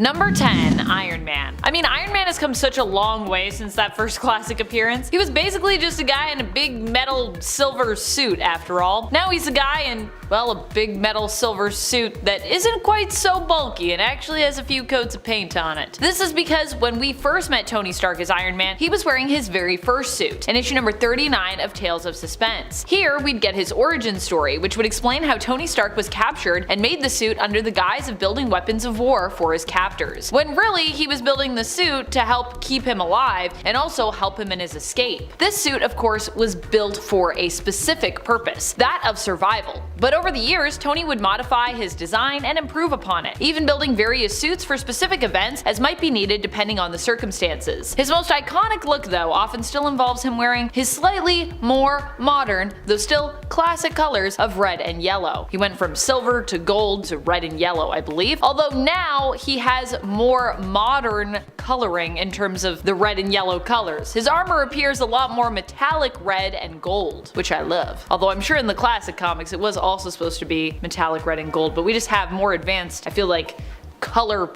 Number 10. Iron Man. I mean, Iron Man has come such a long way since that first classic appearance. He was basically just a guy in a big metal silver suit after all. Now he's a guy in, well, a big metal silver suit that isn't quite so bulky and actually has a few coats of paint on it. This is because when we first met Tony Stark as Iron Man, he was wearing his very first suit, in issue number 39 of Tales of Suspense. Here we'd get his origin story, which would explain how Tony Stark was captured and made the suit under the guise of building weapons of war for his captors, when really he was building the suit to help keep him alive and also help him in his escape. This suit, of course, was built for a specific purpose, that of survival. But over the years, Tony would modify his design and improve upon it, even building various suits for specific events as might be needed depending on the circumstances. His most iconic look, though, often still involves him wearing his slightly more modern, though still classic colors of red and yellow. He went from silver to gold to red and yellow, I believe, although now he has more modern coloring in terms of the red and yellow colors. His armor appears a lot more metallic red and gold, which I love. Although I'm sure in the classic comics it was also supposed to be metallic red and gold, but we just have more advanced, I feel like, color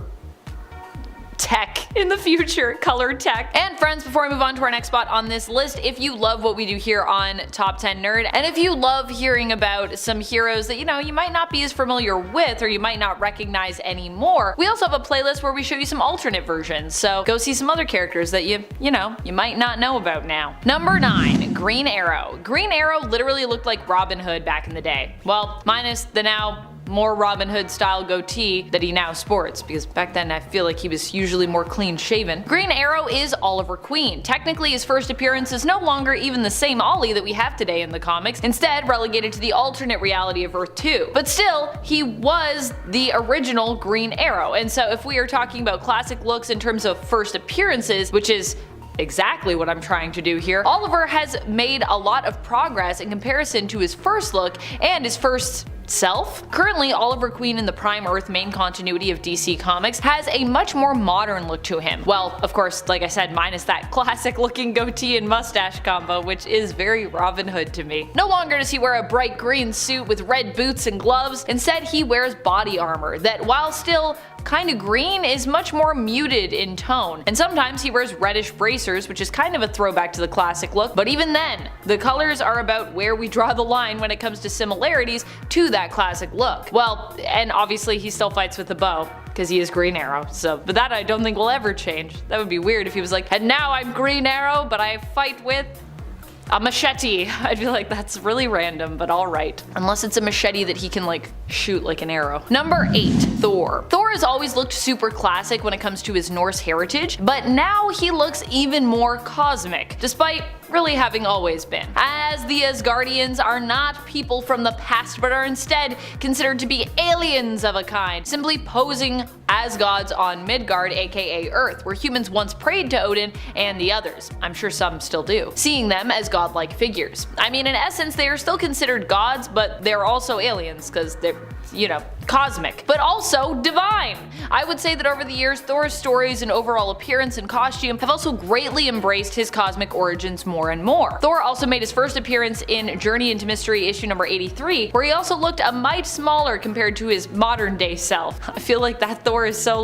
tech in the future. Color tech. And friends, before I move on to our next spot on this list, if you love what we do here on Top 10 Nerd, and if you love hearing about some heroes that you might not be as familiar with or you might not recognize anymore, we also have a playlist where we show you some alternate versions, so go see some other characters that you might not know about now. Number 9. Green Arrow. Green Arrow literally looked like Robin Hood back in the day. Well, minus the now more Robin Hood style goatee that he now sports, because back then I feel like he was usually more clean shaven. Green Arrow is Oliver Queen. Technically his first appearance is no longer even the same Ollie that we have today in the comics, instead relegated to the alternate reality of Earth 2. But still, he was the original Green Arrow, and so if we are talking about classic looks in terms of first appearances, which is exactly what I'm trying to do here, Oliver has made a lot of progress in comparison to his first look and his first self. Currently, Oliver Queen in the Prime Earth main continuity of DC Comics has a much more modern look to him. Well, of course, like I said, minus that classic looking goatee and mustache combo, which is very Robin Hood to me. No longer does he wear a bright green suit with red boots and gloves. Instead, he wears body armor that, while still kinda green, is much more muted in tone. And sometimes he wears reddish bracers, which is kind of a throwback to the classic look, but even then, the colors are about where we draw the line when it comes to similarities to that classic look. Well, and obviously he still fights with a bow, because he is Green Arrow, but that I don't think will ever change. That would be weird if he was like, and now I'm Green Arrow, but I fight with a machete. I'd be like, that's really random, but alright. Unless it's a machete that he can shoot like an arrow. Number 8. Thor. Thor has always looked super classic when it comes to his Norse heritage, but now he looks even more cosmic, despite really having always been, as the Asgardians are not people from the past but are instead considered to be aliens of a kind, simply posing as gods on Midgard, aka Earth, where humans once prayed to Odin and the others. I'm sure some still do, seeing them as godlike figures. I mean, in essence, they are still considered gods, but they're also aliens, because they're, cosmic, but also divine. I would say that over the years, Thor's stories and overall appearance and costume have also greatly embraced his cosmic origins more and more. Thor also made his first appearance in Journey into Mystery issue number 83, where he also looked a mite smaller compared to his modern day self. I feel like that Thor is so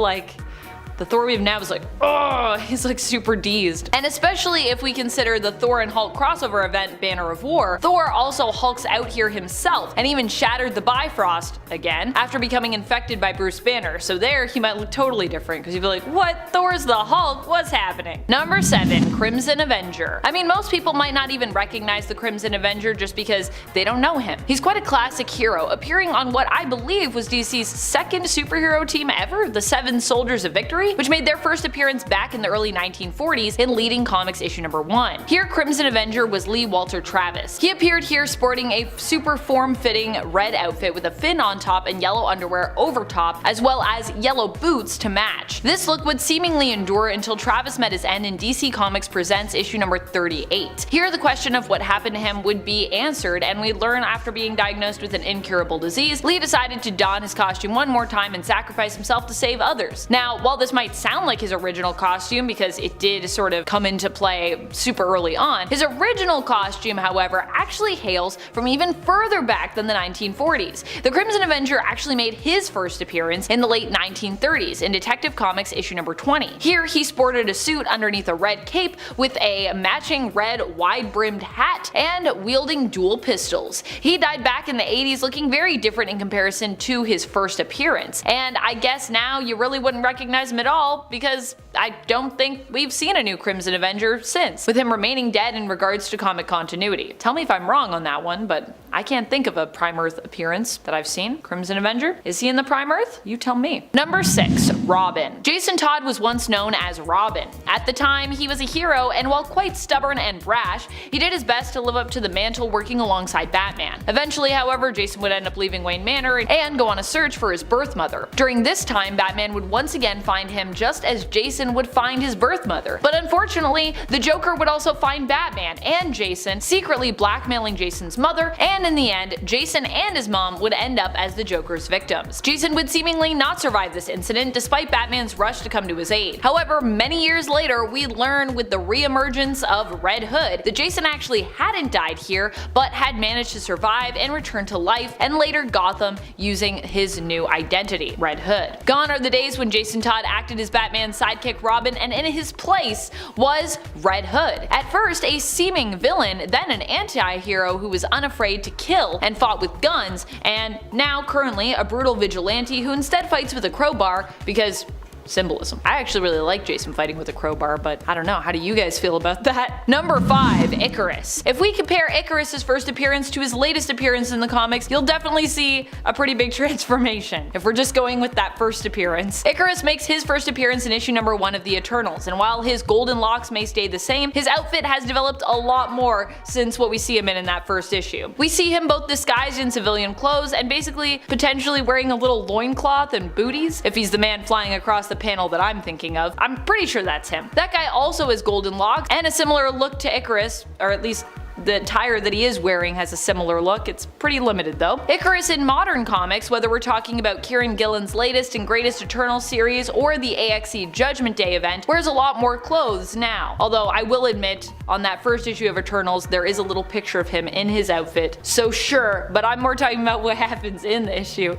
the Thor we have now is he's super deezed. And especially if we consider the Thor and Hulk crossover event Banner of War, Thor also hulks out here himself and even shattered the Bifrost again after becoming infected by Bruce Banner, so there he might look totally different because you'd be like, what? Thor's the Hulk? What's happening? Number 7. Crimson Avenger. I mean, most people might not even recognize the Crimson Avenger just because they don't know him. He's quite a classic hero, appearing on what I believe was DC's second superhero team ever, the Seven Soldiers of Victory, which made their first appearance back in the early 1940s in Leading Comics issue number 1. Here, Crimson Avenger was Lee Walter Travis. He appeared here sporting a super form-fitting red outfit with a fin on top and yellow underwear over top, as well as yellow boots to match. This look would seemingly endure until Travis met his end in DC Comics Presents issue number 38. Here, the question of what happened to him would be answered, and we'd learn after being diagnosed with an incurable disease, Lee decided to don his costume one more time and sacrifice himself to save others. Now, while this might sound like his original costume because it did sort of come into play super early on, his original costume, however, actually hails from even further back than the 1940s. The Crimson Avenger actually made his first appearance in the late 1930s in Detective Comics issue number 20. Here he sported a suit underneath a red cape with a matching red wide-brimmed hat and wielding dual pistols. He died back in the 80s looking very different in comparison to his first appearance, and I guess now you really wouldn't recognize him at all because I don't think we've seen a new Crimson Avenger since, with him remaining dead in regards to comic continuity. Tell me if I'm wrong on that one, but I can't think of a Prime Earth appearance that I've seen. Crimson Avenger? Is he in the Prime Earth? You tell me. Number 6. Robin. Jason Todd was once known as Robin. At the time, he was a hero, and while quite stubborn and brash, he did his best to live up to the mantle working alongside Batman. Eventually, however, Jason would end up leaving Wayne Manor and go on a search for his birth mother. During this time, Batman would once again find him just as Jason would find his birth mother. But unfortunately, the Joker would also find Batman and Jason, secretly blackmailing Jason's mother, and in the end, Jason and his mom would end up as the Joker's victims. Jason would seemingly not survive this incident despite Batman's rush to come to his aid. However, many years later, we learn with the re-emergence of Red Hood that Jason actually hadn't died here, but had managed to survive and return to life, and later Gotham using his new identity, Red Hood. Gone are the days when Jason Todd acted as Batman's sidekick Robin, and in his place was Red Hood. At first a seeming villain, then an anti-hero who was unafraid to kill and fought with guns, and now currently a brutal vigilante who instead fights with a crowbar because symbolism. I actually really like Jason fighting with a crowbar, but I don't know, how do you guys feel about that? Number 5. Icarus. If we compare Icarus' first appearance to his latest appearance in the comics, you'll definitely see a pretty big transformation, if we're just going with that first appearance. Icarus makes his first appearance in issue number 1 of the Eternals, and while his golden locks may stay the same, his outfit has developed a lot more since what we see him in that first issue. We see him both disguised in civilian clothes and basically potentially wearing a little loincloth and booties, if he's the man flying across the panel that I'm thinking of. I'm pretty sure that's him. That guy also has golden locks and a similar look to Icarus, or at least the attire that he is wearing has a similar look. It's pretty limited though. Icarus in modern comics, whether we're talking about Kieran Gillen's latest and greatest Eternal series or the AXE Judgment Day event, wears a lot more clothes now. Although I will admit, on that first issue of Eternals, there is a little picture of him in his outfit, so sure, but I'm more talking about what happens in the issue.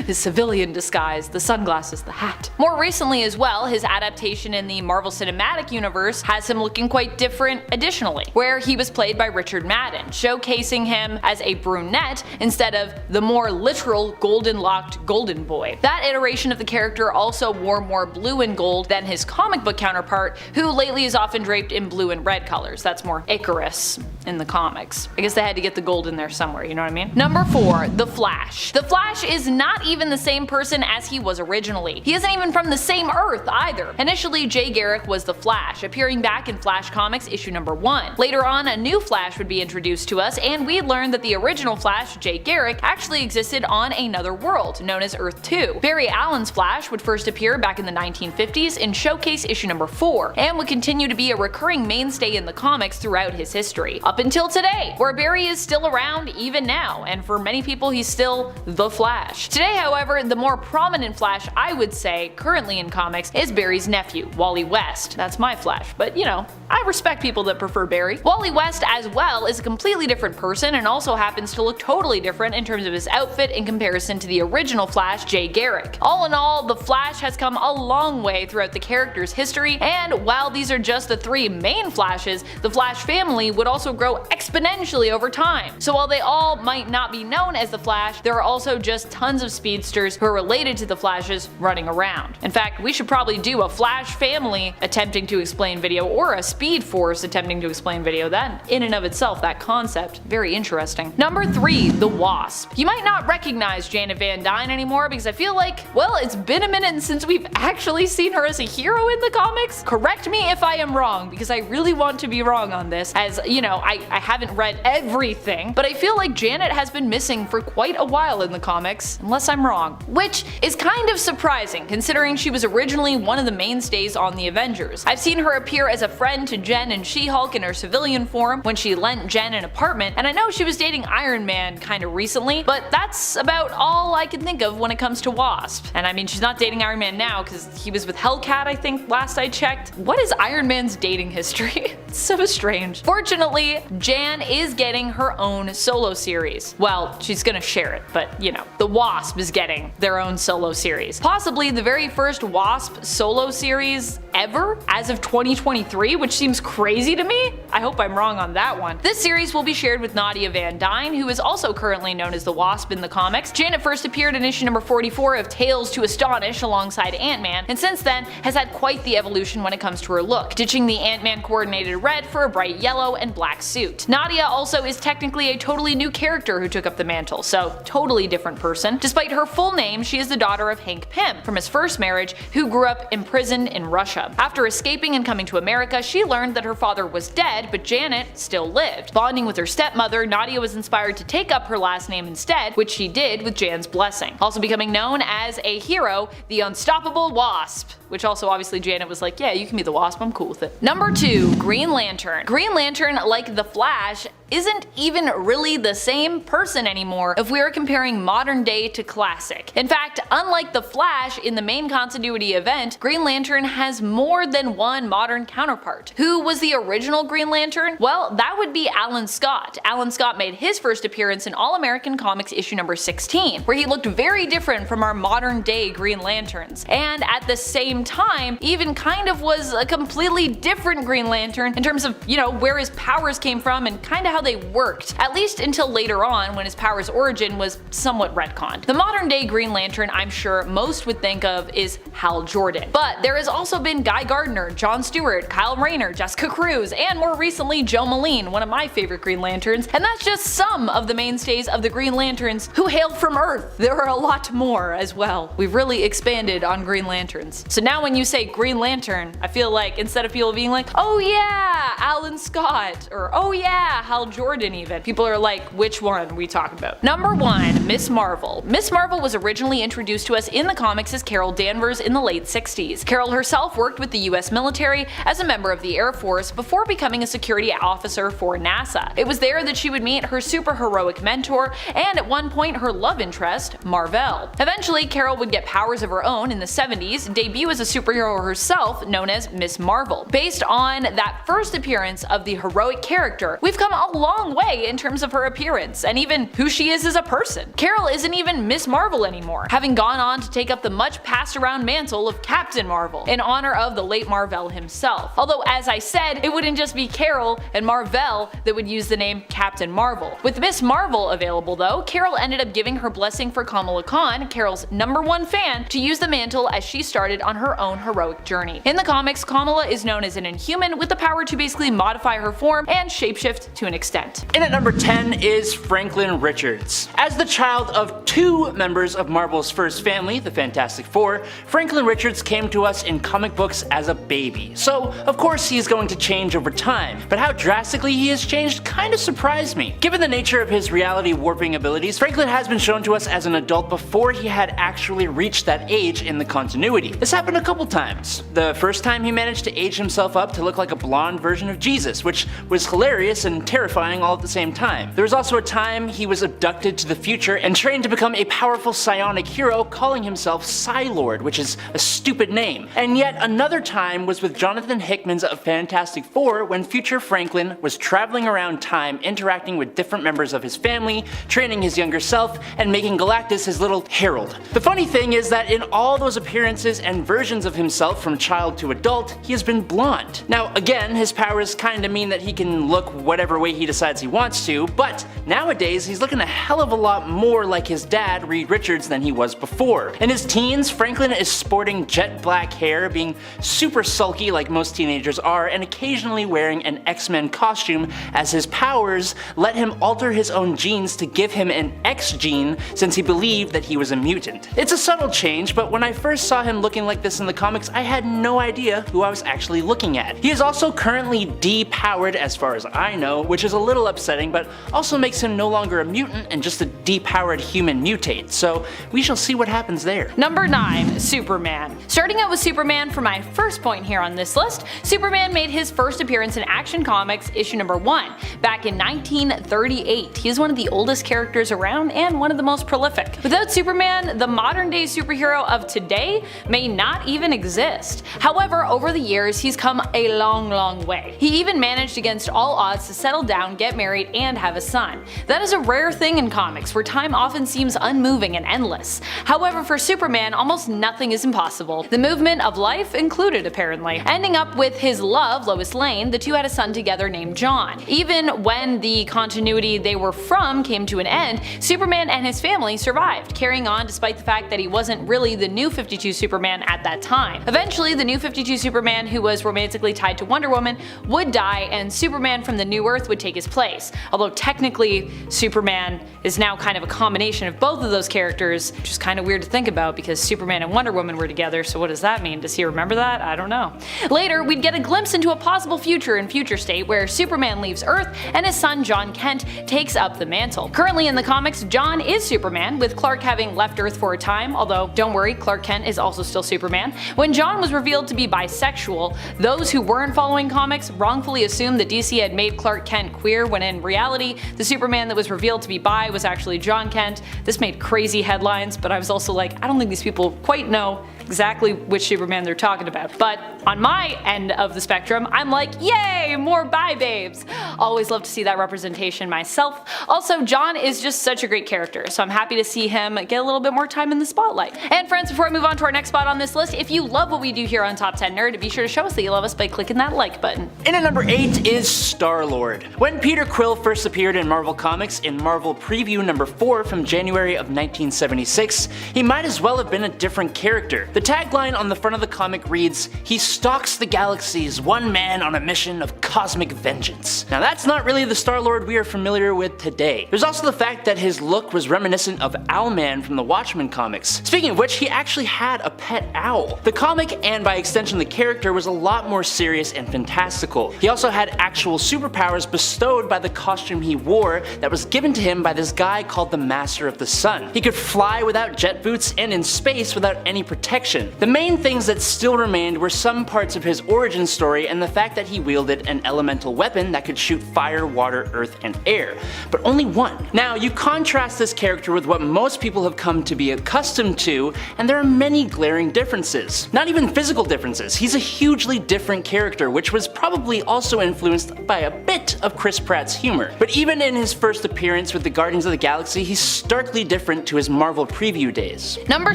His civilian disguise, the sunglasses, the hat. More recently as well, his adaptation in the Marvel Cinematic Universe has him looking quite different additionally, where he was played by Richard Madden, showcasing him as a brunette instead of the more literal golden-locked golden boy. That iteration of the character also wore more blue and gold than his comic book counterpart, who lately is often draped in blue and red colors. That's more Icarus in the comics. I guess they had to get the gold in there somewhere, you know what I mean? Number 4. The Flash. The Flash is not even the same person as he was originally. He isn't even from the same Earth either. Initially, Jay Garrick was the Flash, appearing back in Flash Comics issue number 1. Later on, a new Flash would be introduced to us, and we learned that the original Flash, Jay Garrick, actually existed on another world, known as Earth 2. Barry Allen's Flash would first appear back in the 1950s in Showcase issue number 4, and would continue to be a recurring mainstay in the comics throughout his history, up until today, where Barry is still around even now, and for many people he's still the Flash. Today, however, the more prominent Flash, I would say, currently in comics, is Barry's nephew, Wally West. That's my Flash, but you know, I respect people that prefer Barry. Wally West as well is a completely different person and also happens to look totally different in terms of his outfit in comparison to the original Flash, Jay Garrick. All in all, the Flash has come a long way throughout the character's history, and while these are just the 3 main Flashes, the Flash family would also grow exponentially over time. So while they all might not be known as the Flash, there are also just tons of speedsters who are related to the Flashes running around. In fact, we should probably do a Flash family attempting to explain video, or a Speed Force attempting to explain video. That in and of itself, that concept, very interesting. Number 3. The Wasp. You might not recognize Janet Van Dyne anymore because I feel like, well, it's been a minute since we've actually seen her as a hero in the comics. Correct me if I am wrong, because I really want to be wrong on this, as you know, I haven't read everything, but I feel like Janet has been missing for quite a while in the comics, unless I'm wrong. Which is kind of surprising, considering she was originally one of the mainstays on the Avengers. I've seen her appear as a friend to Jen and She-Hulk in her civilian form when she lent Jen an apartment, and I know she was dating Iron Man kinda recently, but that's about all I can think of when it comes to Wasp. And I mean, she's not dating Iron Man now because he was with Hellcat, I think, last I checked. What is Iron Man's dating history? It's so strange. Fortunately, Jan is getting her own solo series. Well, she's gonna share it, but you know, the Wasp is getting their own solo series. Possibly the very first Wasp solo series ever as of 2023, which seems crazy to me. I hope I'm wrong on that one. This series will be shared with Nadia Van Dyne, who is also currently known as the Wasp in the comics. Janet first appeared in issue number 44 of Tales to Astonish alongside Ant-Man, and since then has had quite the evolution when it comes to her look, ditching the Ant-Man coordinated red for a bright yellow and black suit. Nadia also is technically a totally new character who took up the mantle, so totally different person. Despite her full name, she is the daughter of Hank Pym from his first marriage, who grew up imprisoned in Russia. After escaping and coming to America, she learned that her father was dead, but Janet still lived. Bonding with her stepmother, Nadia was inspired to take up her last name instead, which she did with Jan's blessing. Also becoming known as a hero, the Unstoppable Wasp, which also obviously Janet was like, yeah, you can be the Wasp, I'm cool with it. Number 2, Green Lantern. Green Lantern, like the Flash, isn't even really the same person anymore if we are comparing modern day to classic. In fact, unlike the Flash in the main continuity event, Green Lantern has more than one modern counterpart. Who was the original Green Lantern? Well, that would be Alan Scott. Alan Scott made his first appearance in All-American Comics issue number 16, where he looked very different from our modern day Green Lanterns, and at the same time even kind of was a completely different Green Lantern in terms of, you know, where his powers came from and kinda how they worked, at least until later on when his powers origin was somewhat retconned. The modern day Green Lantern I'm sure most would think of is Hal Jordan, but there has also been Guy Gardner, John Stewart, Kyle Rayner, Jessica Cruz, and more recently Joe Moline, one of my favorite Green Lanterns, and that's just some of the mainstays of the Green Lanterns who hail from Earth. There are a lot more as well. We've really expanded on Green Lanterns. So now when you say Green Lantern, I feel like instead of people being like, oh yeah, Alan Scott, or oh yeah, Hal Jordan even, people are like, which one are we talking about? Number 1, Miss Marvel. Miss Marvel was originally introduced to us in the comics as Carol Danvers in the late 60s. Carol herself worked with the US military as a member of the Air Force before becoming a security officer for NASA. It was there that she would meet her super heroic mentor and at one point her love interest, Mar-Vell. Eventually, Carol would get powers of her own in the 70s, debut as a superhero herself known as Miss Marvel. Based on that first appearance of the heroic character, we've come a long way in terms of her appearance and even who she is as a person. Carol isn't even Miss Marvel anymore, having gone on to take up the much passed around mantle of Captain Marvel in honor of the late Mar-Vell himself. Although as I said, it wouldn't just be Carol and Mar-Vell that would use the name Captain Marvel. With Miss Marvel available though, Carol ended up giving her blessing for Kamala Khan, Carol's #1 fan, to use the mantle as she started on her own heroic journey. In the comics, Kamala is known as an Inhuman with the power to basically modify her form and shapeshift to an extent. In at number 10 is Franklin Richards. As the child of 2 members of Marvel's first family, the Fantastic Four, Franklin Richards came to us in comic books as a baby. So, of course, he is going to change over time, but how drastically he has changed kind of surprised me. Given the nature of his reality warping abilities, Franklin has been shown to us as an adult before he had actually reached that age in the continuity. This happened a couple times. The first time he managed to age himself up to look like a blonde version of Jesus, which was hilarious and terrifying all at the same time. There was also a time he was abducted to the future and trained to become a powerful psionic hero calling himself Psylord, which is a stupid name. And yet another time was with Jonathan Hickman's Fantastic Four when future Franklin was traveling around time interacting with different members of his family, training his younger self, and making Galactus his little herald. The funny thing is that in all those appearances and versions of himself from child to adult, he has been blonde. Now again, his powers kinda mean that he can look whatever way he decides he wants to, but nowadays he's looking a hell of a lot more like his dad, Reed Richards, than he was before. In his teens, Franklin is sporting jet black hair, being super sulky like most teenagers are, and occasionally wearing an X-Men costume as his powers let him alter his own genes to give him an X gene since he believed that he was a mutant. It's a subtle change, but when I first saw him looking like this in the comics, I had no idea who I was actually looking at. He is also currently depowered as far as I know, which is is a little upsetting, but also makes him no longer a mutant and just a depowered human mutate, so we shall see what happens there. Number 9. Superman. Starting out with Superman for my first point here on this list, Superman made his first appearance in Action Comics issue number 1 back in 1938. He is one of the oldest characters around and one of the most prolific. Without Superman, the modern day superhero of today may not even exist. However, over the years, he's come a long way. He even managed against all odds to settle down, get married, and have a son. That is a rare thing in comics, where time often seems unmoving and endless. However, for Superman, almost nothing is impossible. The movement of life included, apparently. Ending up with his love, Lois Lane, the two had a son together named John. Even when the continuity they were from came to an end, Superman and his family survived, carrying on despite the fact that he wasn't really the New 52 Superman at that time. Eventually, the New 52 Superman, who was romantically tied to Wonder Woman, would die, and Superman from the New Earth would take his place. Although technically, Superman is now kind of a combination of both of those characters, which is kind of weird to think about because Superman and Wonder Woman were together, so what does that mean? Does he remember that? I don't know. Later, we'd get a glimpse into a possible future in Future State where Superman leaves Earth and his son John Kent takes up the mantle. Currently in the comics, John is Superman, with Clark having left Earth for a time, although don't worry, Clark Kent is also still Superman. When John was revealed to be bisexual, those who weren't following comics wrongfully assumed that DC had made Clark Kent queer, when in reality, the Superman that was revealed to be bi was actually John Kent. This made crazy headlines, but I was also like, I don't think these people quite know exactly which Superman they're talking about. But on my end of the spectrum, I'm like, yay, more bi babes! Always love to see that representation myself. Also, John is just such a great character, so I'm happy to see him get a little bit more time in the spotlight. And friends, before I move on to our next spot on this list, if you love what we do here on Top 10 Nerd, be sure to show us that you love us by clicking that like button. In at number 8 is Star-Lord. When Peter Quill first appeared in Marvel Comics in Marvel Preview number 4 from January of 1976, he might as well have been a different character. The tagline on the front of the comic reads, "He stalks the galaxies, one man on a mission of cosmic vengeance." Now that's not really the Star-Lord we are familiar with today. There's also the fact that his look was reminiscent of Owlman from the Watchmen comics. Speaking of which, he actually had a pet owl. The comic, and by extension the character, was a lot more serious and fantastical. He also had actual superpowers bestowed by the costume he wore that was given to him by this guy called the Master of the Sun. He could fly without jet boots and in space without any protection. The main things that still remained were some parts of his origin story and the fact that he wielded an elemental weapon that could shoot fire, water, earth, and air, but only one. Now you contrast this character with what most people have come to be accustomed to, and there are many glaring differences. Not even physical differences. He's a hugely different character, which was probably also influenced by a bit of Chris Pratt's humor. But even in his first appearance with the Guardians of the Galaxy, he's starkly different to his Marvel Preview days. Number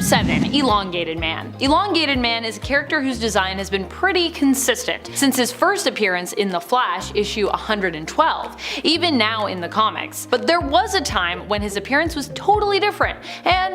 7. Elongated Man. Elongated Man is a character whose design has been pretty consistent since his first appearance in The Flash issue 112, even now in the comics. But there was a time when his appearance was totally different, and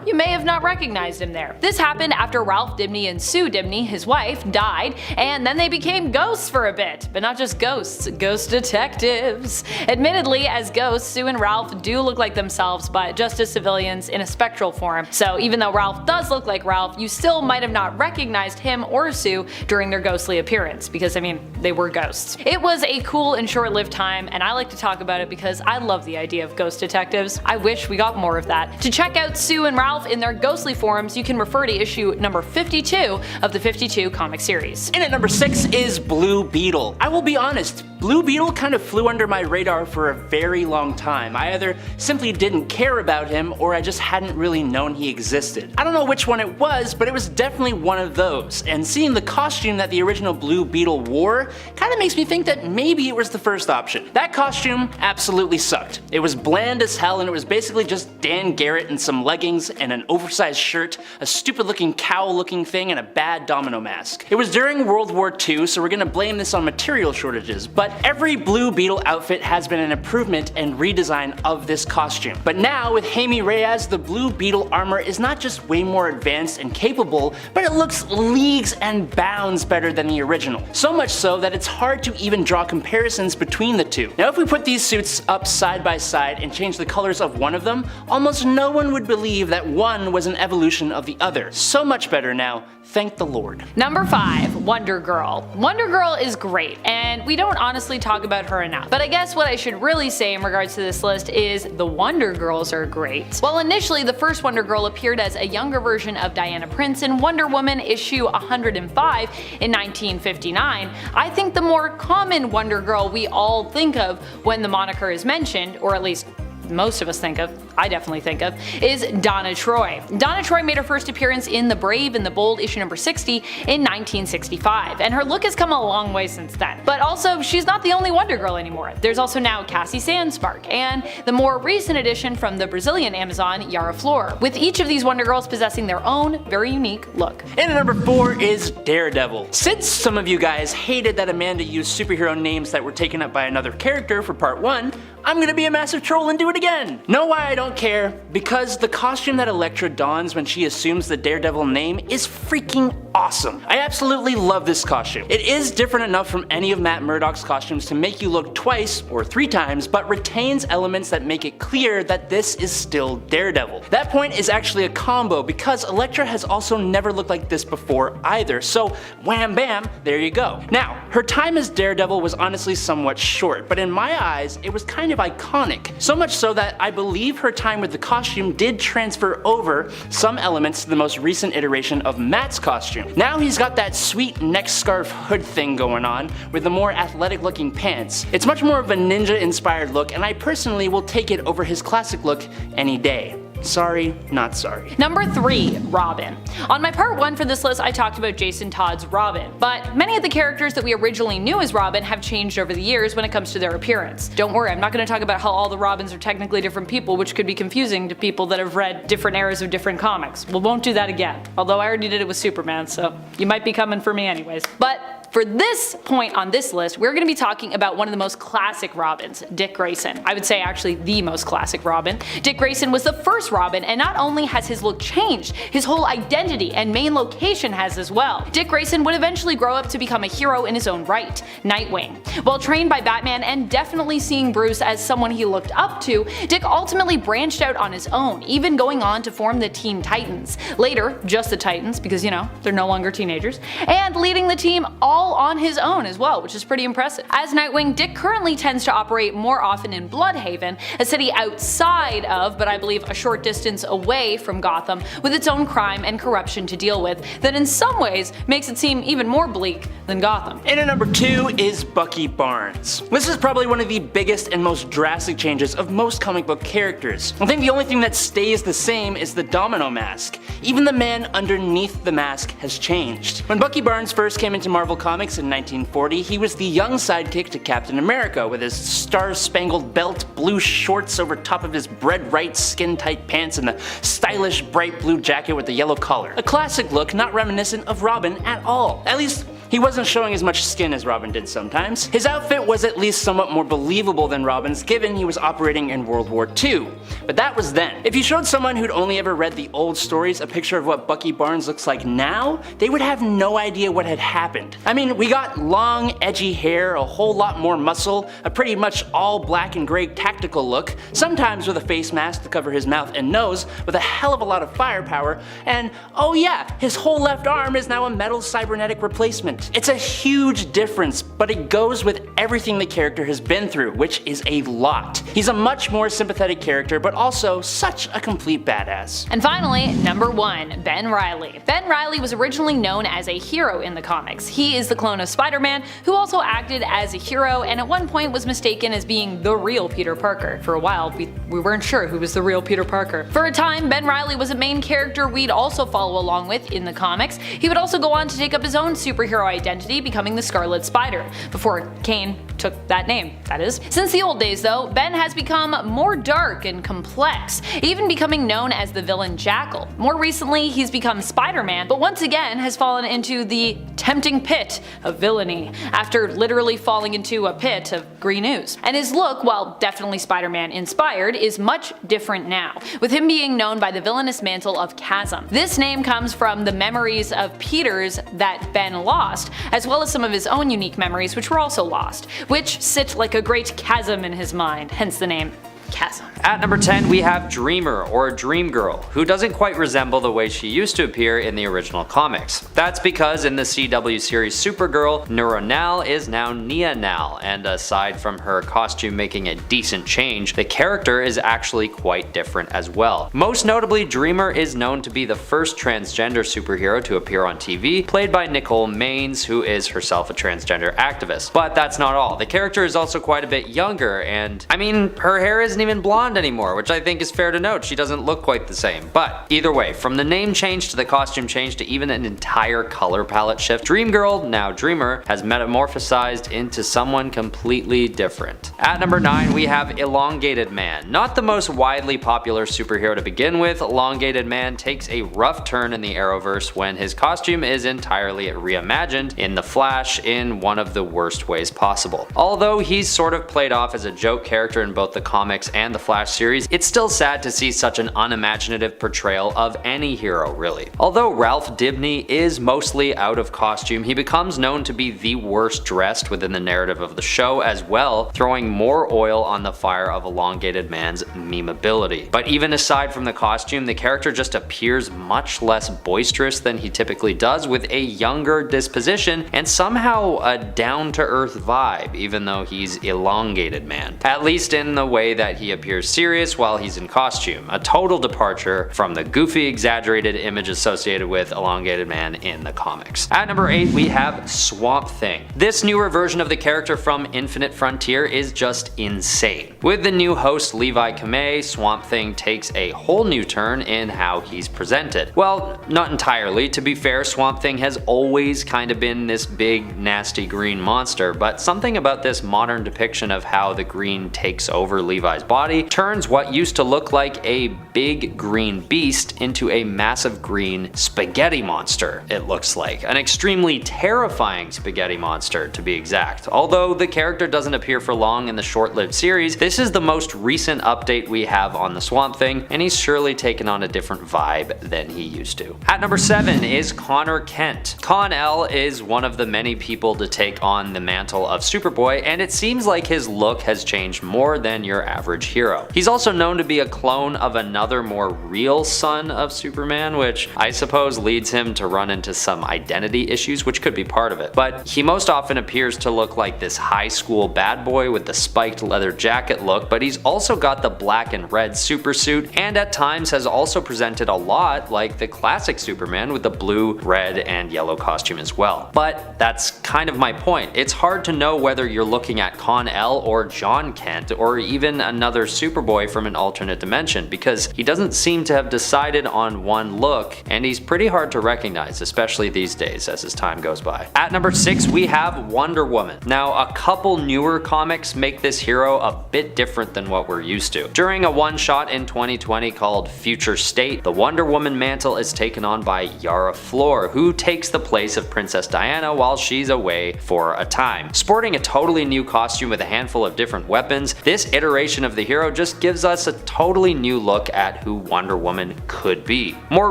you may have not recognized him there. This happened after Ralph Dibny and Sue Dibny, his wife, died, and then they became ghosts for a bit. But not just ghosts, ghost detectives. Admittedly, as ghosts, Sue and Ralph do look like themselves, but just as civilians in a spectral form. So even though Ralph does look like Ralph, you still might have not recognized him or Sue during their ghostly appearance, because they were ghosts. It was a cool and short-lived time, and I like to talk about it because I love the idea of ghost detectives. I wish we got more of that. To check out Sue and Ralph in their ghostly forms, you can refer to issue number 52 of the 52 comic series. In at number 6 is Blue Beetle. I will be honest, Blue Beetle kind of flew under my radar for a very long time. I either simply didn't care about him, or I just hadn't really known he existed. I don't know which one it was, but it was definitely one of those, and seeing the costume that the original Blue Beetle wore kinda makes me think that maybe it was the first option. That costume absolutely sucked. It was bland as hell, and it was basically just Dan Garrett in some leggings and an oversized shirt, a stupid looking cowl looking thing, and a bad domino mask. It was during World War II, so we're gonna blame this on material shortages, but every Blue Beetle outfit has been an improvement and redesign of this costume. But now, with Jaime Reyes, the Blue Beetle armor is not just way more advanced and capable, but it looks leagues and bounds better than the original. So much so that it's hard to even draw comparisons between the two. Now if we put these suits up side by side and change the colors of one of them, almost no one would believe that one was an evolution of the other. So much better now, thank the Lord. Number 5. Wonder Girl. Wonder Girl is great, and we don't honestly honestly talk about her enough. But I guess what I should really say in regards to this list is the Wonder Girls are great. While initially the first Wonder Girl appeared as a younger version of Diana Prince in Wonder Woman issue 105 in 1959, I think the more common Wonder Girl we all think of when the moniker is mentioned, or at least most of us think of, I definitely think of, is Donna Troy. Donna Troy made her first appearance in The Brave and the Bold issue number 60 in 1965, and her look has come a long way since then. But also, she's not the only Wonder Girl anymore. There's also now Cassie Sandspark, and the more recent addition from the Brazilian Amazon, Yara Flor, with each of these Wonder Girls possessing their own very unique look. And at number 4 is Daredevil. Since some of you guys hated that Amanda used superhero names that were taken up by another character for part 1, I'm gonna be a massive troll and do it again. Know why I don't care? Because the costume that Elektra dons when she assumes the Daredevil name is freaking awesome. I absolutely love this costume. It is different enough from any of Matt Murdock's costumes to make you look twice or 3 times, but retains elements that make it clear that this is still Daredevil. That point is actually a combo because Elektra has also never looked like this before either, so wham bam, there you go. Now, her time as Daredevil was honestly somewhat short, but in my eyes, it was kind of iconic. So much so that I believe her time with the costume did transfer over some elements to the most recent iteration of Matt's costume. Now he's got that sweet neck scarf hood thing going on with the more athletic looking pants. It's much more of a ninja inspired look, and I personally will take it over his classic look any day. Sorry, not sorry. Number 3, Robin. On my part 1 for this list, I talked about Jason Todd's Robin, but many of the characters that we originally knew as Robin have changed over the years when it comes to their appearance. Don't worry, I'm not going to talk about how all the Robins are technically different people, which could be confusing to people that have read different eras of different comics. We won't do that again, although I already did it with Superman, so you might be coming for me anyways. But for this point on this list, we're going to be talking about one of the most classic Robins, Dick Grayson. I would say actually the most classic Robin. Dick Grayson was the first Robin, and not only has his look changed, his whole identity and main location has as well. Dick Grayson would eventually grow up to become a hero in his own right, Nightwing. While trained by Batman and definitely seeing Bruce as someone he looked up to, Dick ultimately branched out on his own, even going on to form the Teen Titans. Later, just the Titans, because you know, they're no longer teenagers, and leading the team all on his own as well, which is pretty impressive. As Nightwing, Dick currently tends to operate more often in Bloodhaven, a city outside of, but I believe a short distance away from Gotham, with its own crime and corruption to deal with, that in some ways makes it seem even more bleak than Gotham. And at number 2 is Bucky Barnes. This is probably one of the biggest and most drastic changes of most comic book characters. I think the only thing that stays the same is the domino mask. Even the man underneath the mask has changed. When Bucky Barnes first came into Marvel Comics in 1940, he was the young sidekick to Captain America with his star-spangled belt, blue shorts over top of his bread right skin-tight pants, and the stylish bright blue jacket with the yellow collar. A classic look not reminiscent of Robin at all. At least, he wasn't showing as much skin as Robin did sometimes. His outfit was at least somewhat more believable than Robin's given he was operating in World War II. But that was then. If you showed someone who'd only ever read the old stories a picture of what Bucky Barnes looks like now, they would have no idea what had happened. I mean, we got long, edgy hair, a whole lot more muscle, a pretty much all black and gray tactical look, sometimes with a face mask to cover his mouth and nose, with a hell of a lot of firepower, and oh yeah, his whole left arm is now a metal cybernetic replacement. It's a huge difference, but it goes with everything the character has been through, which is a lot. He's a much more sympathetic character, but also such a complete badass. And finally, number 1, Ben Reilly. Ben Reilly was originally known as a hero in the comics. He is the clone of Spider-Man, who also acted as a hero and at one point was mistaken as being the real Peter Parker. For a while, we weren't sure who was the real Peter Parker. For a time, Ben Reilly was a main character we'd also follow along with in the comics. He would also go on to take up his own superhero identity, becoming the Scarlet Spider, before Kane took that name, that is. Since the old days though, Ben has become more dark and complex, even becoming known as the villain Jackal. More recently, he's become Spider-Man, but once again has fallen into the tempting pit of villainy, after literally falling into a pit of green ooze. And his look, while definitely Spider-Man inspired, is much different now, with him being known by the villainous mantle of Chasm. This name comes from the memories of Peter's that Ben lost, as well as some of his own unique memories which were also lost, which sit like a great chasm in his mind, hence the name. chasm. At number 10, we have Dreamer, or Dream Girl, who doesn't quite resemble the way she used to appear in the original comics. That's because in the CW series Supergirl, Neuronal is now Nia-Nal, and aside from her costume making a decent change, the character is actually quite different as well. Most notably, Dreamer is known to be the first transgender superhero to appear on TV, played by Nicole Maines, who is herself a transgender activist. But that's not all. The character is also quite a bit younger, and I mean, her hair isn't even blonde anymore, which I think is fair to note. She doesn't look quite the same. But either way, from the name change to the costume change to even an entire color palette shift, Dream Girl, now Dreamer, has metamorphosized into someone completely different. At number 9, we have Elongated Man. Not the most widely popular superhero to begin with, Elongated Man takes a rough turn in the Arrowverse when his costume is entirely reimagined in The Flash in one of the worst ways possible. Although he's sort of played off as a joke character in both the comics and the Flash series, it's still sad to see such an unimaginative portrayal of any hero, really. Although Ralph Dibny is mostly out of costume, he becomes known to be the worst dressed within the narrative of the show as well, throwing more oil on the fire of Elongated Man's memeability. But even aside from the costume, the character just appears much less boisterous than he typically does, with a younger disposition and somehow a down-to-earth vibe, even though he's Elongated Man. At least in the way that he appears serious while he's in costume, a total departure from the goofy, exaggerated image associated with Elongated Man in the comics. At number 8, we have Swamp Thing. This newer version of the character from Infinite Frontier is just insane. With the new host Levi Kamei, Swamp Thing takes a whole new turn in how he's presented. Well, not entirely. To be fair, Swamp Thing has always kind of been this big, nasty green monster, but something about this modern depiction of how the green takes over Levi's body turns what used to look like a big green beast into a massive green spaghetti monster, it looks like. An extremely terrifying spaghetti monster, to be exact. Although the character doesn't appear for long in the short-lived series, this is the most recent update we have on the Swamp Thing, and he's surely taken on a different vibe than he used to. At number 7 is Connor Kent. Con-El is one of the many people to take on the mantle of Superboy, and it seems like his look has changed more than your average hero. He's also known to be a clone of another more real son of Superman, which I suppose leads him to run into some identity issues, which could be part of it. But he most often appears to look like this high school bad boy with the spiked leather jacket look, but he's also got the black and red supersuit, and at times has also presented a lot like the classic Superman with the blue, red, and yellow costume as well. But that's kind of my point. It's hard to know whether you're looking at Con-El or John Kent, or even another Superboy from an alternate dimension, because he doesn't seem to have decided on one look, and he's pretty hard to recognize, especially these days as his time goes by. At number 6, we have Wonder Woman. Now, a couple newer comics make this hero a bit different than what we're used to. During a one-shot in 2020 called Future State, the Wonder Woman mantle is taken on by Yara Flor, who takes the place of Princess Diana while she's away for a time. Sporting a totally new costume with a handful of different weapons, this iteration of the hero just gives us a totally new look at who Wonder Woman could be. More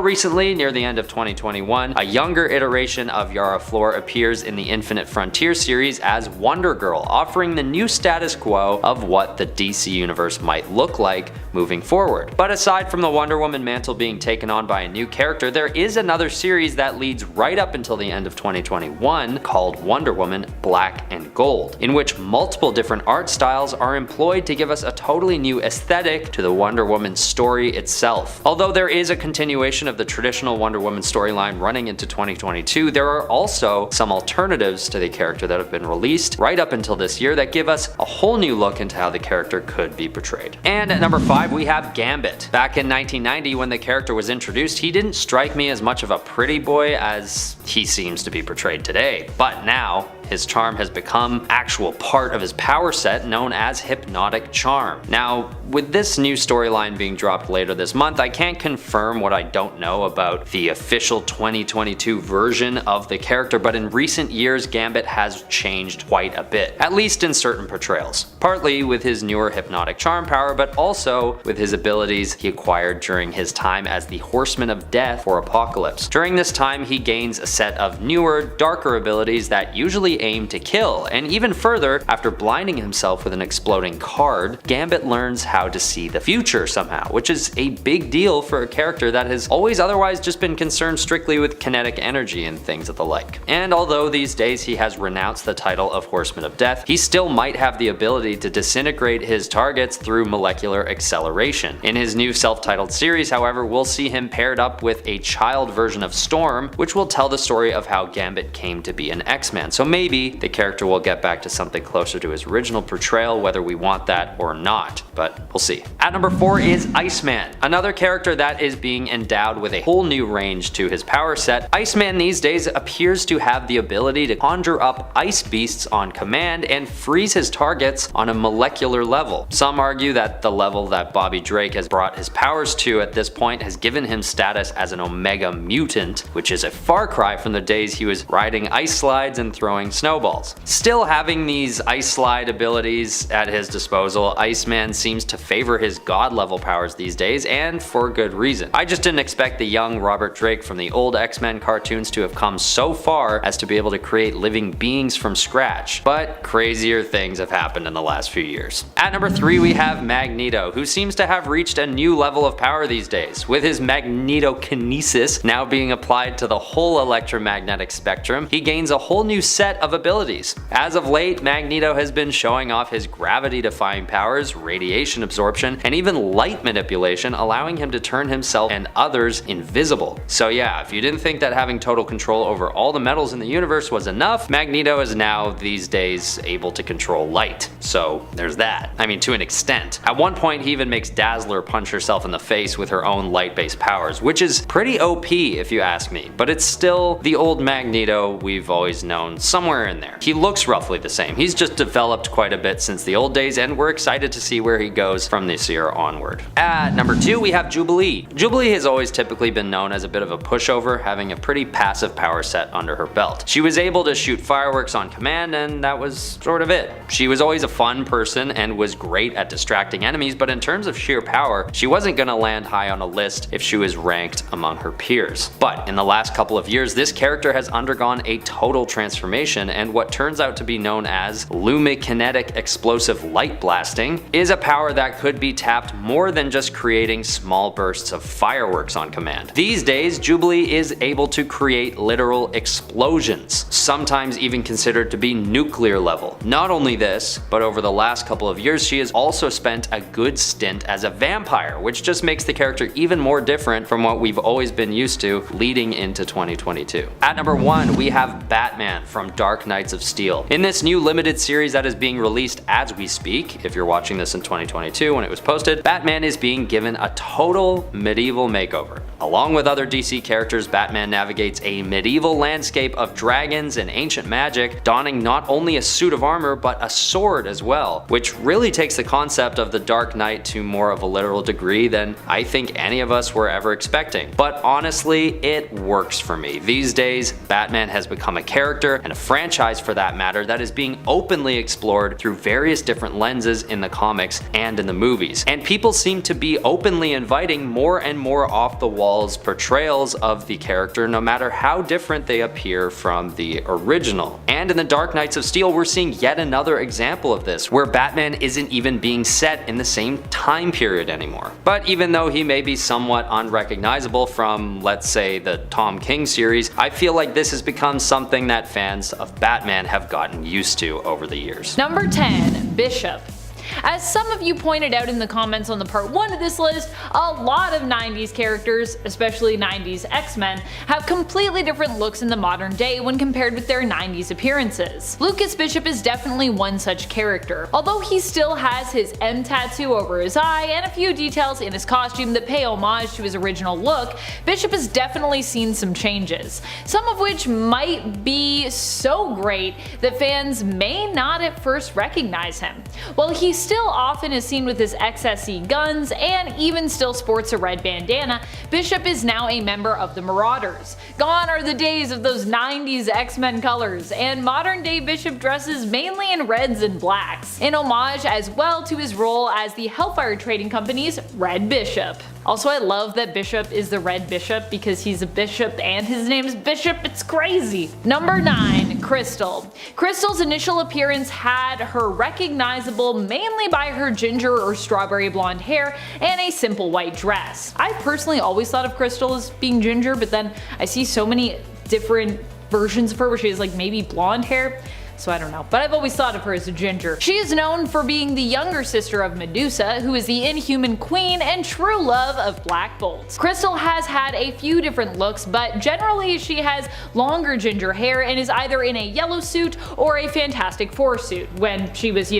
recently, near the end of 2021, a younger iteration of Yara Flor appears in the Infinite Frontier series as Wonder Girl, offering the new status quo of what the DC universe might look like moving forward. But aside from the Wonder Woman mantle being taken on by a new character, there is another series that leads right up until the end of 2021 called Wonder Woman Black and Gold, in which multiple different art styles are employed to give us a totally new aesthetic to the Wonder Woman story itself. Although there is a continuation of the traditional Wonder Woman storyline running into 2022, there are also some alternatives to the character that have been released right up until this year that give us a whole new look into how the character could be portrayed. And at number 5, we have Gambit. Back in 1990, when the character was introduced, he didn't strike me as much of a pretty boy as he seems to be portrayed today. But now, his charm has become actual part of his power set known as Hypnotic Charm. Now, with this new storyline being dropped later this month, I can't confirm what I don't know about the official 2022 version of the character, but in recent years, Gambit has changed quite a bit, at least in certain portrayals. Partly with his newer Hypnotic Charm power, but also with his abilities he acquired during his time as the Horseman of Death for Apocalypse. During this time, he gains a set of newer, darker abilities that usually aim to kill, and even further, after blinding himself with an exploding card, Gambit learns how to see the future somehow, which is a big deal for a character that has always otherwise just been concerned strictly with kinetic energy and things of the like. And although these days he has renounced the title of Horseman of Death, he still might have the ability to disintegrate his targets through molecular acceleration. In his new self-titled series, however, we'll see him paired up with a child version of Storm, which will tell the story of how Gambit came to be an X-Man. So maybe the character will get back to something closer to his original portrayal, whether we want that or not, but we'll see. At number 4 is Iceman, another character that is being endowed with a whole new range to his power set. Iceman these days appears to have the ability to conjure up ice beasts on command and freeze his targets on a molecular level. Some argue that the level that Bobby Drake has brought his powers to at this point has given him status as an Omega Mutant, which is a far cry from the days he was riding ice slides and throwing snowballs. Still having these ice slide abilities at his disposal, Iceman seems to favor his god level powers these days, and for good reason. I just didn't expect the young Robert Drake from the old X-Men cartoons to have come so far as to be able to create living beings from scratch, but crazier things have happened in the last few years. At number 3 we have Magneto, who seems to have reached a new level of power these days, with his magnetokinesis now being applied to the whole electromagnetic spectrum. He gains a whole new set of abilities. As of late, Magneto has been showing off his gravity-defying powers, radiation absorption, and even light manipulation, allowing him to turn himself and others invisible. So yeah, if you didn't think that having total control over all the metals in the universe was enough, Magneto is now these days able to control light. So there's that. I mean, to an extent. At one point he even makes Dazzler punch herself in the face with her own light-based powers, which is pretty OP if you ask me, but it's still the old Magneto we've always known somewhere in there. He looks roughly the same. He's just developed quite a bit since the old days, and we're excited to see where he goes from this year onward. At number 2 we have Jubilee. Jubilee has always typically been known as a bit of a pushover, having a pretty passive power set under her belt. She was able to shoot fireworks on command, and that was sort of it. She was always a fun person and was great at distracting enemies, but in terms of sheer power, she wasn't gonna land high on a list if she was ranked among her peers. But in the last couple of years, this character has undergone a total transformation, and what turns out to be known as lumikinetic explosive light blasting is a power that could be tapped more than just creating small bursts of fireworks on command. These days, Jubilee is able to create literal explosions, sometimes even considered to be nuclear level. Not only this, but over the last couple of years she has also spent a good stint as a vampire, which just makes the character even more different from what we've always been used to leading into 2022. At number 1 we have Batman from Dark Knights of Steel. In this new limited series that is being released as we speak, if you're watching this in 2022 when it was posted, Batman is being given a total medieval makeover. Along with other DC characters, Batman navigates a medieval landscape of dragons and ancient magic, donning not only a suit of armor but a sword as well, which really takes the concept of the Dark Knight to more of a literal degree than I think any of us were ever expecting. But honestly, it works for me. These days, Batman has become a character, and a franchise for that matter, that is being openly explored through various different lenses in the comics and in the movies. And people seem to be openly inviting more and more off-the-walls portrayals of the character, no matter how different they appear from the original. And in the Dark Knights of Steel, we're seeing yet another example of this, where Batman isn't even being set in the same time period anymore. But even though he may be somewhat unrecognizable from, let's say, the Tom King series, I feel like this has become something that fans of Batman have gotten used to over the years. Number 10, Bishop. As some of you pointed out in the comments on the part 1 of this list, a lot of 90s characters, especially 90s X-Men, have completely different looks in the modern day when compared with their 90s appearances. Lucas Bishop is definitely one such character. Although he still has his M tattoo over his eye and a few details in his costume that pay homage to his original look, Bishop has definitely seen some changes, some of which might be so great that fans may not at first recognize him. While he still often is seen with his XSE guns and even still sports a red bandana, Bishop is now a member of the Marauders. Gone are the days of those 90s X-Men colors, and modern day Bishop dresses mainly in reds and blacks, in homage as well to his role as the Hellfire Trading Company's Red Bishop. Also, I love that Bishop is the Red Bishop because he's a bishop and his name's Bishop. It's crazy. Number 9. Crystal. Crystal's initial appearance had her recognizable mainly by her ginger or strawberry blonde hair and a simple white dress. I personally always thought of Crystal as being ginger, but then I see so many different versions of her where she has like maybe blonde hair. So I don't know, but I've always thought of her as a ginger. She is known for being the younger sister of Medusa, who is the Inhuman Queen and true love of Black Bolt. Crystal has had a few different looks, but generally she has longer ginger hair and is either in a yellow suit or a Fantastic Four suit when she was,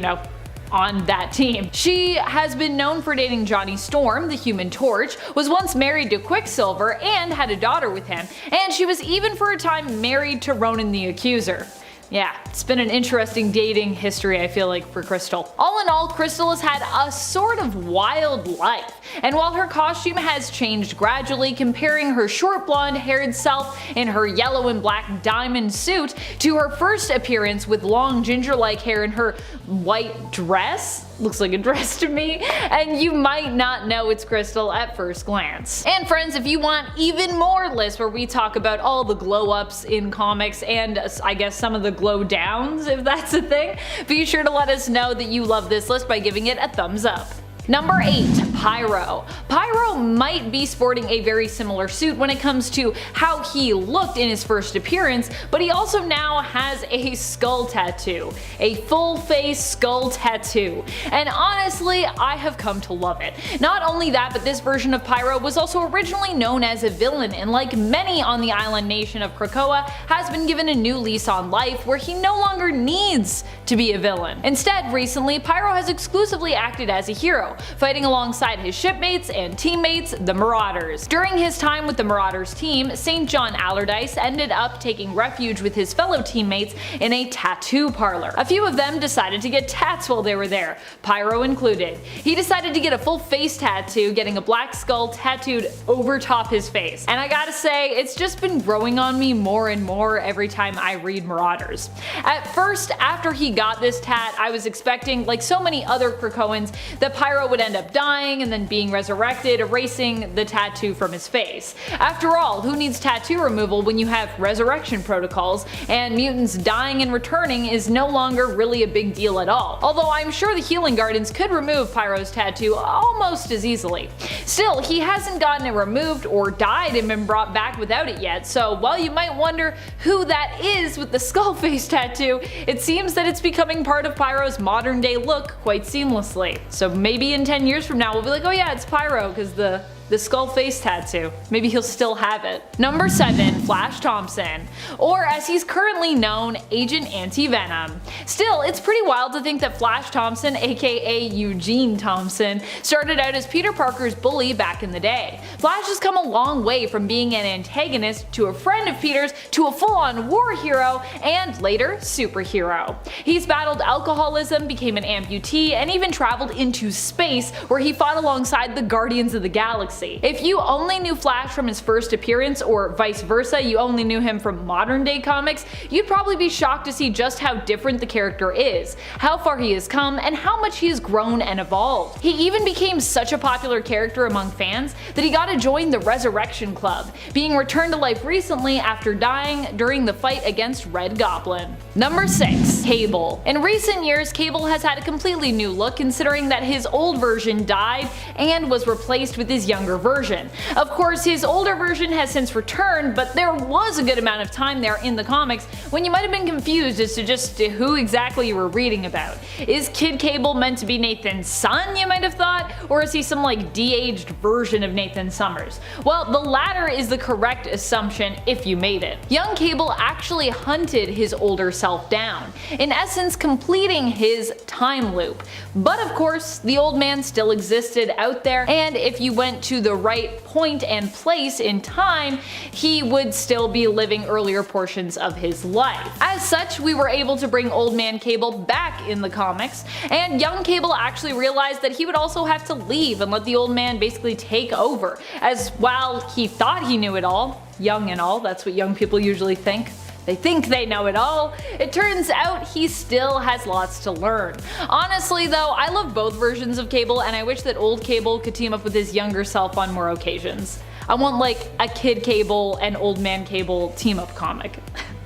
on that team. She has been known for dating Johnny Storm, the Human Torch, was once married to Quicksilver and had a daughter with him, and she was even for a time married to Ronan the Accuser. Yeah, it's been an interesting dating history, I feel like, for Crystal. All in all, Crystal has had a sort of wild life, and while her costume has changed gradually, comparing her short blonde haired self in her yellow and black diamond suit to her first appearance with long ginger-like hair in her white dress, looks like a dress to me, and you might not know it's Crystal at first glance. And friends, if you want even more lists where we talk about all the glow ups in comics and I guess some of the glow downs, if that's a thing, be sure to let us know that you love this list by giving it a thumbs up. Number 8. Pyro. Pyro might be sporting a very similar suit when it comes to how he looked in his first appearance, but he also now has a skull tattoo. A full face skull tattoo. And honestly, I have come to love it. Not only that, but this version of Pyro was also originally known as a villain, and like many on the island nation of Krakoa, has been given a new lease on life where he no longer needs to be a villain. Instead, recently, Pyro has exclusively acted as a hero, fighting alongside his shipmates and teammates, the Marauders. During his time with the Marauders team, St. John Allardyce ended up taking refuge with his fellow teammates in a tattoo parlor. A few of them decided to get tats while they were there, Pyro included. He decided to get a full face tattoo, getting a black skull tattooed over top his face. And I gotta say, it's just been growing on me more and more every time I read Marauders. At first, after he got this tat, I was expecting, like so many other Krakoans, that Pyro would end up dying and then being resurrected, erasing the tattoo from his face. After all, who needs tattoo removal when you have resurrection protocols, and mutants dying and returning is no longer really a big deal at all. Although I'm sure the Healing Gardens could remove Pyro's tattoo almost as easily. Still, he hasn't gotten it removed or died and been brought back without it yet, so while you might wonder who that is with the skull face tattoo, it seems that it's becoming part of Pyro's modern day look quite seamlessly. So maybe in 10 years from now we'll be like, oh yeah, it's Pyro because the skull face tattoo. Maybe he'll still have it. Number 7. Flash Thompson, or as he's currently known, Agent Anti-Venom. Still, it's pretty wild to think that Flash Thompson, aka Eugene Thompson, started out as Peter Parker's bully back in the day. Flash has come a long way from being an antagonist to a friend of Peter's to a full-on war hero and later superhero. He's battled alcoholism, became an amputee, and even traveled into space where he fought alongside the Guardians of the Galaxy. If you only knew Flash from his first appearance, or vice versa, you only knew him from modern day comics, you'd probably be shocked to see just how different the character is, how far he has come, and how much he has grown and evolved. He even became such a popular character among fans that he got to join the Resurrection Club, being returned to life recently after dying during the fight against Red Goblin. Number 6. Cable. In recent years, Cable has had a completely new look considering that his old version died and was replaced with his younger version. Of course, his older version has since returned, but there was a good amount of time there in the comics when you might have been confused as to just who exactly you were reading about. Is Kid Cable meant to be Nathan's son, you might have thought, or is he some like de-aged version of Nathan Summers? Well, the latter is the correct assumption if you made it. Young Cable actually hunted his older self down, in essence completing his time loop. But of course, the old man still existed out there, and if you went to the right point and place in time, he would still be living earlier portions of his life. As such, we were able to bring Old Man Cable back in the comics, and young Cable actually realized that he would also have to leave and let the old man basically take over, as while he thought he knew it all, young and all, that's what young people usually think. They think they know it all. It turns out he still has lots to learn. Honestly though, I love both versions of Cable, and I wish that old Cable could team up with his younger self on more occasions. I want like a kid Cable and old man Cable team up comic.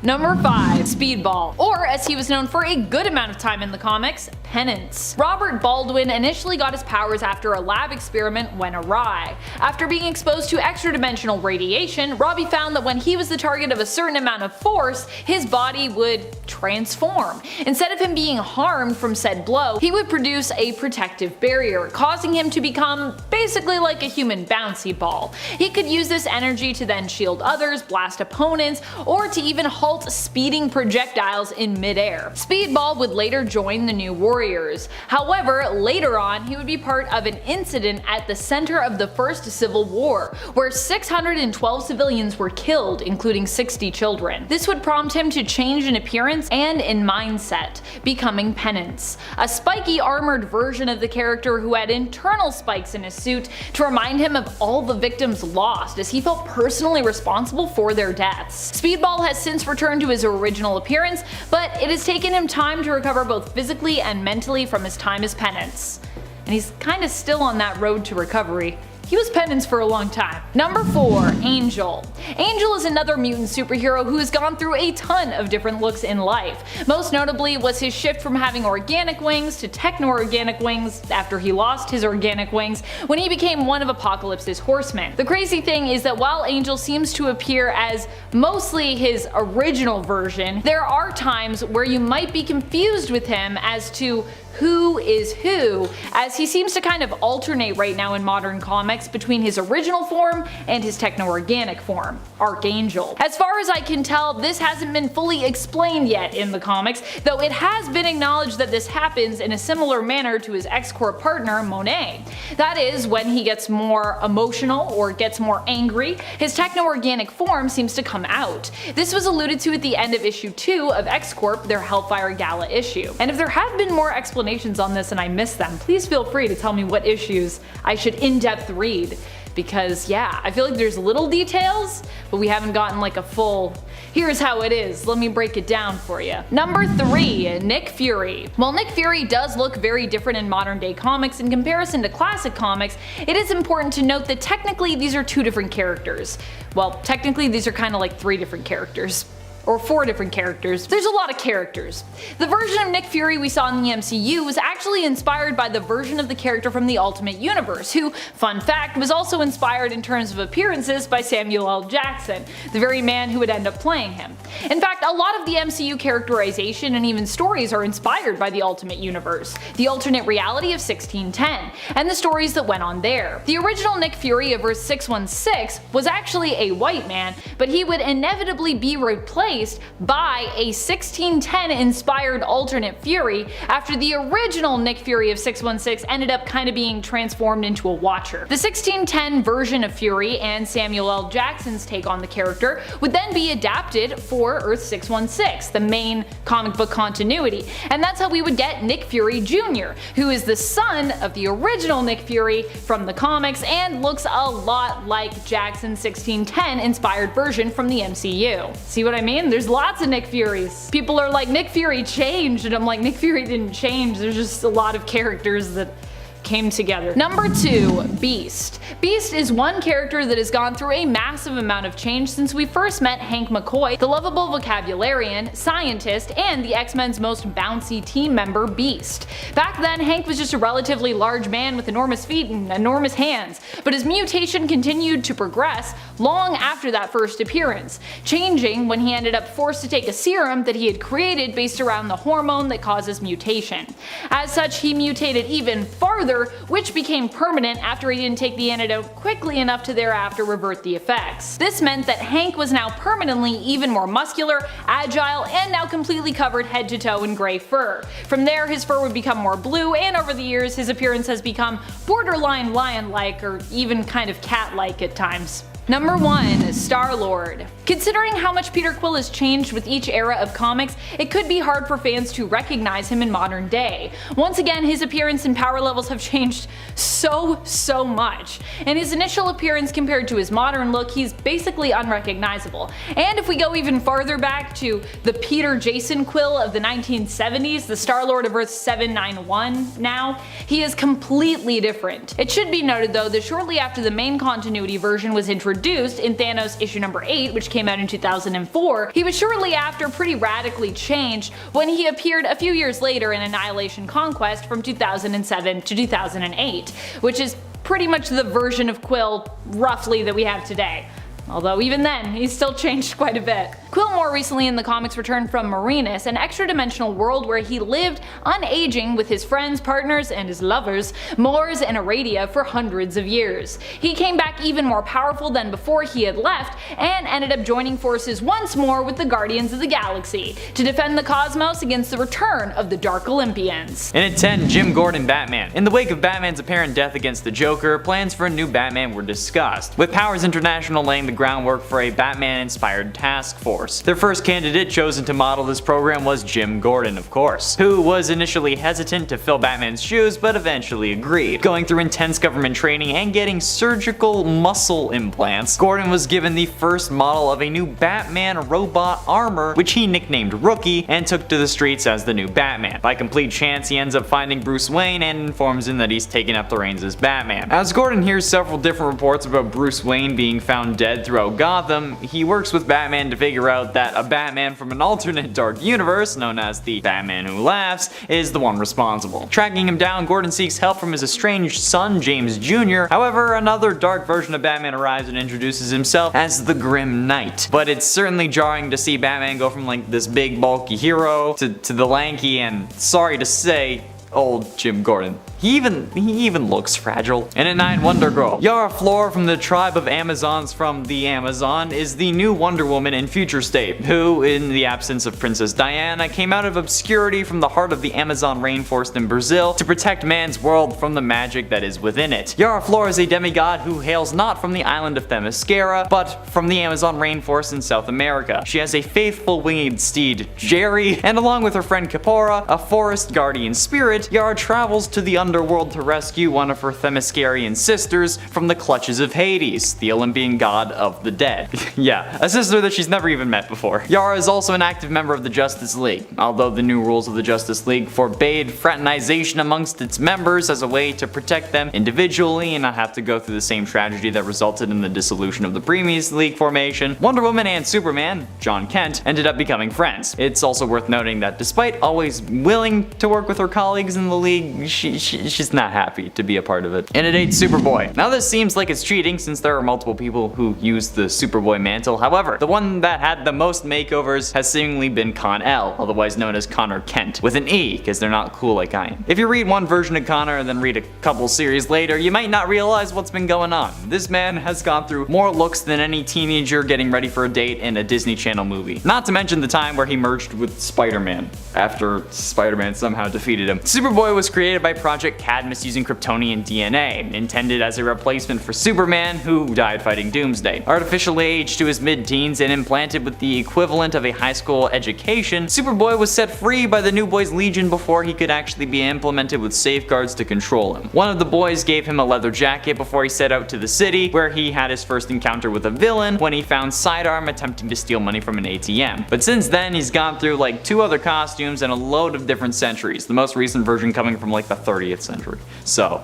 Number 5. Speedball, or as he was known for a good amount of time in the comics, Penance. Robert Baldwin initially got his powers after a lab experiment went awry. After being exposed to extra-dimensional radiation, Robbie found that when he was the target of a certain amount of force, his body would transform. Instead of him being harmed from said blow, he would produce a protective barrier, causing him to become basically like a human bouncy ball. He could use this energy to then shield others, blast opponents, or to even halt speeding projectiles in midair. Speedball would later join the New Warriors. However, later on, he would be part of an incident at the center of the First Civil War, where 612 civilians were killed, including 60 children. This would prompt him to change in appearance and in mindset, becoming Penance, a spiky armored version of the character who had internal spikes in his suit to remind him of all the victims lost, as he felt personally responsible for their deaths. Speedball has since returned to his original appearance, but it has taken him time to recover both physically and mentally from his time as Penance. And he's kinda still on that road to recovery. He was Penance for a long time. Number 4. Angel. Angel is another mutant superhero who has gone through a ton of different looks in life. Most notably was his shift from having organic wings to techno-organic wings after he lost his organic wings when he became one of Apocalypse's horsemen. The crazy thing is that while Angel seems to appear as mostly his original version, there are times where you might be confused with him as to who is who, as he seems to kind of alternate right now in modern comics between his original form and his techno-organic form, Archangel. As far as I can tell, this hasn't been fully explained yet in the comics, though it has been acknowledged that this happens in a similar manner to his X-Corp partner, Monet. That is, when he gets more emotional or gets more angry, his techno-organic form seems to come out. This was alluded to at the end of issue 2 of X-Corp, their Hellfire Gala issue. And if there have been more explanations on this and I missed them, please feel free to tell me what issues I should in-depth read, because yeah, I feel like there's little details, but we haven't gotten like a full, here's how it is, let me break it down for you. Number 3. Nick Fury. While Nick Fury does look very different in modern day comics in comparison to classic comics, it is important to note that technically these are 2 different characters. Well, technically these are kinda like 3 different characters. Or 4 different characters. There's a lot of characters. The version of Nick Fury we saw in the MCU was actually inspired by the version of the character from the Ultimate Universe, who, fun fact, was also inspired in terms of appearances by Samuel L. Jackson, the very man who would end up playing him. In fact, a lot of the MCU characterization and even stories are inspired by the Ultimate Universe, the alternate reality of 1610, and the stories that went on there. The original Nick Fury of Earth 616 was actually a white man, but he would inevitably be replaced by a 1610 inspired alternate Fury after the original Nick Fury of 616 ended up kind of being transformed into a Watcher. The 1610 version of Fury and Samuel L. Jackson's take on the character would then be adapted for Earth 616, the main comic book continuity, and that's how we would get Nick Fury Jr., who is the son of the original Nick Fury from the comics and looks a lot like Jackson's 1610 inspired version from the MCU. See what I mean? There's lots of Nick Furies. People are like, Nick Fury changed, and I'm like, Nick Fury didn't change, there's just a lot of characters that came together. Number 2. Beast. Beast is one character that has gone through a massive amount of change since we first met Hank McCoy, the lovable vocabularian, scientist, and the X-Men's most bouncy team member, Beast. Back then, Hank was just a relatively large man with enormous feet and enormous hands, but his mutation continued to progress long after that first appearance, changing when he ended up forced to take a serum that he had created based around the hormone that causes mutation. As such, he mutated even farther, which became permanent after he didn't take the antidote quickly enough to thereafter revert the effects. This meant that Hank was now permanently even more muscular, agile, and now completely covered head to toe in gray fur. From there, his fur would become more blue, and over the years his appearance has become borderline lion-like or even kind of cat-like at times. Number 1. Star-Lord. Considering how much Peter Quill has changed with each era of comics, it could be hard for fans to recognize him in modern day. Once again, his appearance and power levels have changed so much. In his initial appearance compared to his modern look, he's basically unrecognizable. And if we go even farther back to the Peter Jason Quill of the 1970s, the Star-Lord of Earth 791 now, he is completely different. It should be noted though that shortly after the main continuity version was introduced in Thanos issue number 8, which came out in 2004, he was shortly after pretty radically changed when he appeared a few years later in Annihilation Conquest from 2007 to 2008, which is pretty much the version of Quill roughly that we have today. Although even then, he's still changed quite a bit. Quill more recently in the comics returned from Marinus, an extra-dimensional world where he lived unaging with his friends, partners, and his lovers, Mors and Aradia, for hundreds of years. He came back even more powerful than before he had left, and ended up joining forces once more with the Guardians of the Galaxy to defend the cosmos against the return of the Dark Olympians. And at 10, Jim Gordon Batman. In the wake of Batman's apparent death against the Joker, plans for a new Batman were discussed, with Powers International laying the groundwork for a Batman-inspired task force. Their first candidate chosen to model this program was Jim Gordon, of course, who was initially hesitant to fill Batman's shoes but eventually agreed. Going through intense government training and getting surgical muscle implants, Gordon was given the first model of a new Batman robot armor, which he nicknamed Rookie, and took to the streets as the new Batman. By complete chance, he ends up finding Bruce Wayne and informs him that he's taken up the reins as Batman. As Gordon hears several different reports about Bruce Wayne being found dead throughout Gotham, he works with Batman to figure out that a Batman from an alternate dark universe, known as the Batman Who Laughs, is the one responsible. Tracking him down, Gordon seeks help from his estranged son, James Jr. However, another dark version of Batman arrives and introduces himself as the Grim Knight. But it's certainly jarring to see Batman go from like this big bulky hero to the lanky and, sorry to say, old Jim Gordon. He even looks fragile. And at 9, Wonder Girl. Yara Flor from the tribe of Amazons from the Amazon is the new Wonder Woman in Future State, who, in the absence of Princess Diana, came out of obscurity from the heart of the Amazon rainforest in Brazil to protect man's world from the magic that is within it. Yara Flor is a demigod who hails not from the island of Themyscira, but from the Amazon rainforest in South America. She has a faithful winged steed, Jerry, and along with her friend Kapora, a forest guardian spirit, Yara travels to the underworld to rescue one of her Themyscirian sisters from the clutches of Hades, the Olympian god of the dead. Yeah, a sister that she's never even met before. Yara is also an active member of the Justice League, although the new rules of the Justice League forbade fraternization amongst its members as a way to protect them individually and not have to go through the same tragedy that resulted in the dissolution of the previous League formation. Wonder Woman and Superman, John Kent, ended up becoming friends. It's also worth noting that despite always willing to work with her colleagues in the League, she's not happy to be a part of it. And at 8, Superboy. Now this seems like it's cheating since there are multiple people who use the Superboy mantle. However, the one that had the most makeovers has seemingly been Con-El, otherwise known as Connor Kent, with an E, because they're not cool like I am. If you read one version of Connor and then read a couple series later, you might not realize what's been going on. This man has gone through more looks than any teenager getting ready for a date in a Disney Channel movie. Not to mention the time where he merged with Spider-Man, after Spider-Man somehow defeated him. Superboy was created by Project Cadmus using Kryptonian DNA, intended as a replacement for Superman, who died fighting Doomsday. Artificially aged to his mid-teens and implanted with the equivalent of a high school education, Superboy was set free by the New Boys Legion before he could actually be implemented with safeguards to control him. One of the boys gave him a leather jacket before he set out to the city, where he had his first encounter with a villain when he found Sidearm attempting to steal money from an ATM. But since then, he's gone through like 2 other costumes and a load of different centuries, the most recent version coming from like the 30th century. So,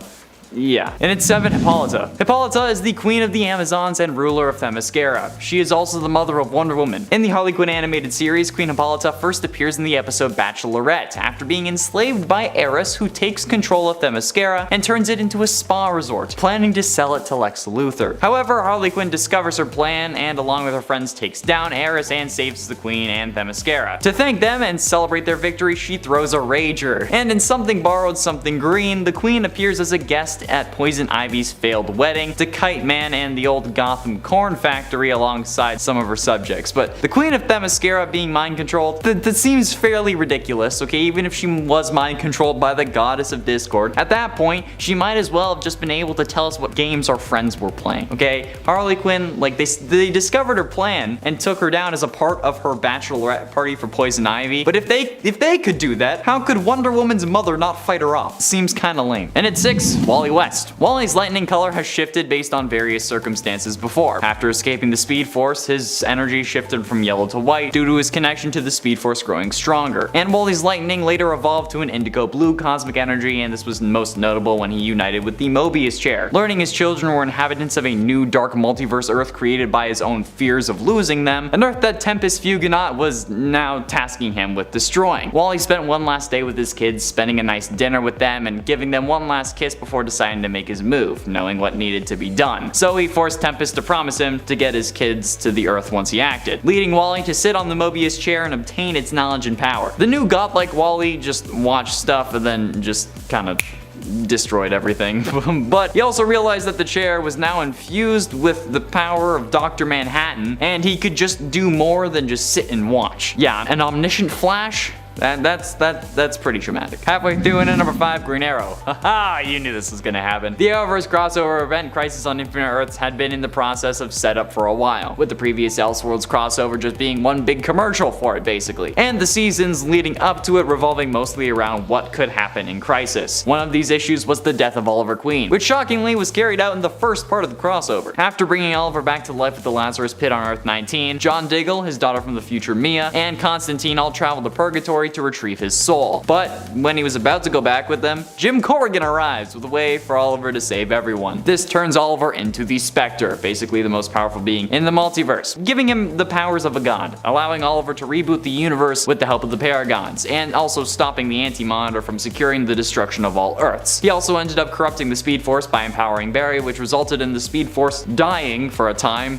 yeah. And at 7, Hippolyta. Hippolyta is the queen of the Amazons and ruler of Themyscira. She is also the mother of Wonder Woman. In the Harley Quinn animated series, Queen Hippolyta first appears in the episode Bachelorette, after being enslaved by Eris, who takes control of Themyscira and turns it into a spa resort, planning to sell it to Lex Luthor. However, Harley Quinn discovers her plan and along with her friends takes down Eris and saves the queen and Themyscira. To thank them and celebrate their victory, she throws a rager. And in Something Borrowed, Something Green, the queen appears as a guest guest at Poison Ivy's failed wedding, to Kite Man and the old Gotham corn factory alongside some of her subjects. But the Queen of Themyscira being mind controlled, that seems fairly ridiculous, okay? Even if she was mind controlled by the goddess of Discord, at that point, she might as well have just been able to tell us what games our friends were playing, okay? Harley Quinn, like, they discovered her plan and took her down as a part of her bachelorette party for Poison Ivy. But if they could do that, how could Wonder Woman's mother not fight her off? Seems kinda lame. And at 6, Wally West. Wally's lightning color has shifted based on various circumstances before. After escaping the Speed Force, his energy shifted from yellow to white due to his connection to the Speed Force growing stronger. And Wally's lightning later evolved to an indigo blue cosmic energy, and this was most notable when he united with the Mobius chair. Learning his children were inhabitants of a new dark multiverse Earth created by his own fears of losing them, an Earth that Tempest Fuginot was now tasking him with destroying. Wally spent one last day with his kids, spending a nice dinner with them and giving them one last kiss before deciding to make his move, knowing what needed to be done. So he forced Tempest to promise him to get his kids to the Earth once he acted, leading Wally to sit on the Mobius chair and obtain its knowledge and power. The new godlike Wally just watched stuff and then just kind of destroyed everything. But he also realized that the chair was now infused with the power of Dr. Manhattan, and he could just do more than just sit and watch. Yeah, an omniscient Flash? That's pretty traumatic. Halfway through in at number 5, Green Arrow. Haha, you knew this was gonna happen. The Arrowverse crossover event, Crisis on Infinite Earths, had been in the process of setup for a while, with the previous Elseworlds crossover just being one big commercial for it basically, and the seasons leading up to it revolving mostly around what could happen in Crisis. One of these issues was the death of Oliver Queen, which shockingly was carried out in the first part of the crossover. After bringing Oliver back to life at the Lazarus Pit on Earth 19, John Diggle, his daughter from the future Mia, and Constantine all traveled to Purgatory to retrieve his soul. But when he was about to go back with them, Jim Corrigan arrives with a way for Oliver to save everyone. This turns Oliver into the Spectre, basically the most powerful being in the multiverse, giving him the powers of a god, allowing Oliver to reboot the universe with the help of the Paragons, and also stopping the Anti-Monitor from securing the destruction of all Earths. He also ended up corrupting the Speed Force by empowering Barry, which resulted in the Speed Force dying for a time,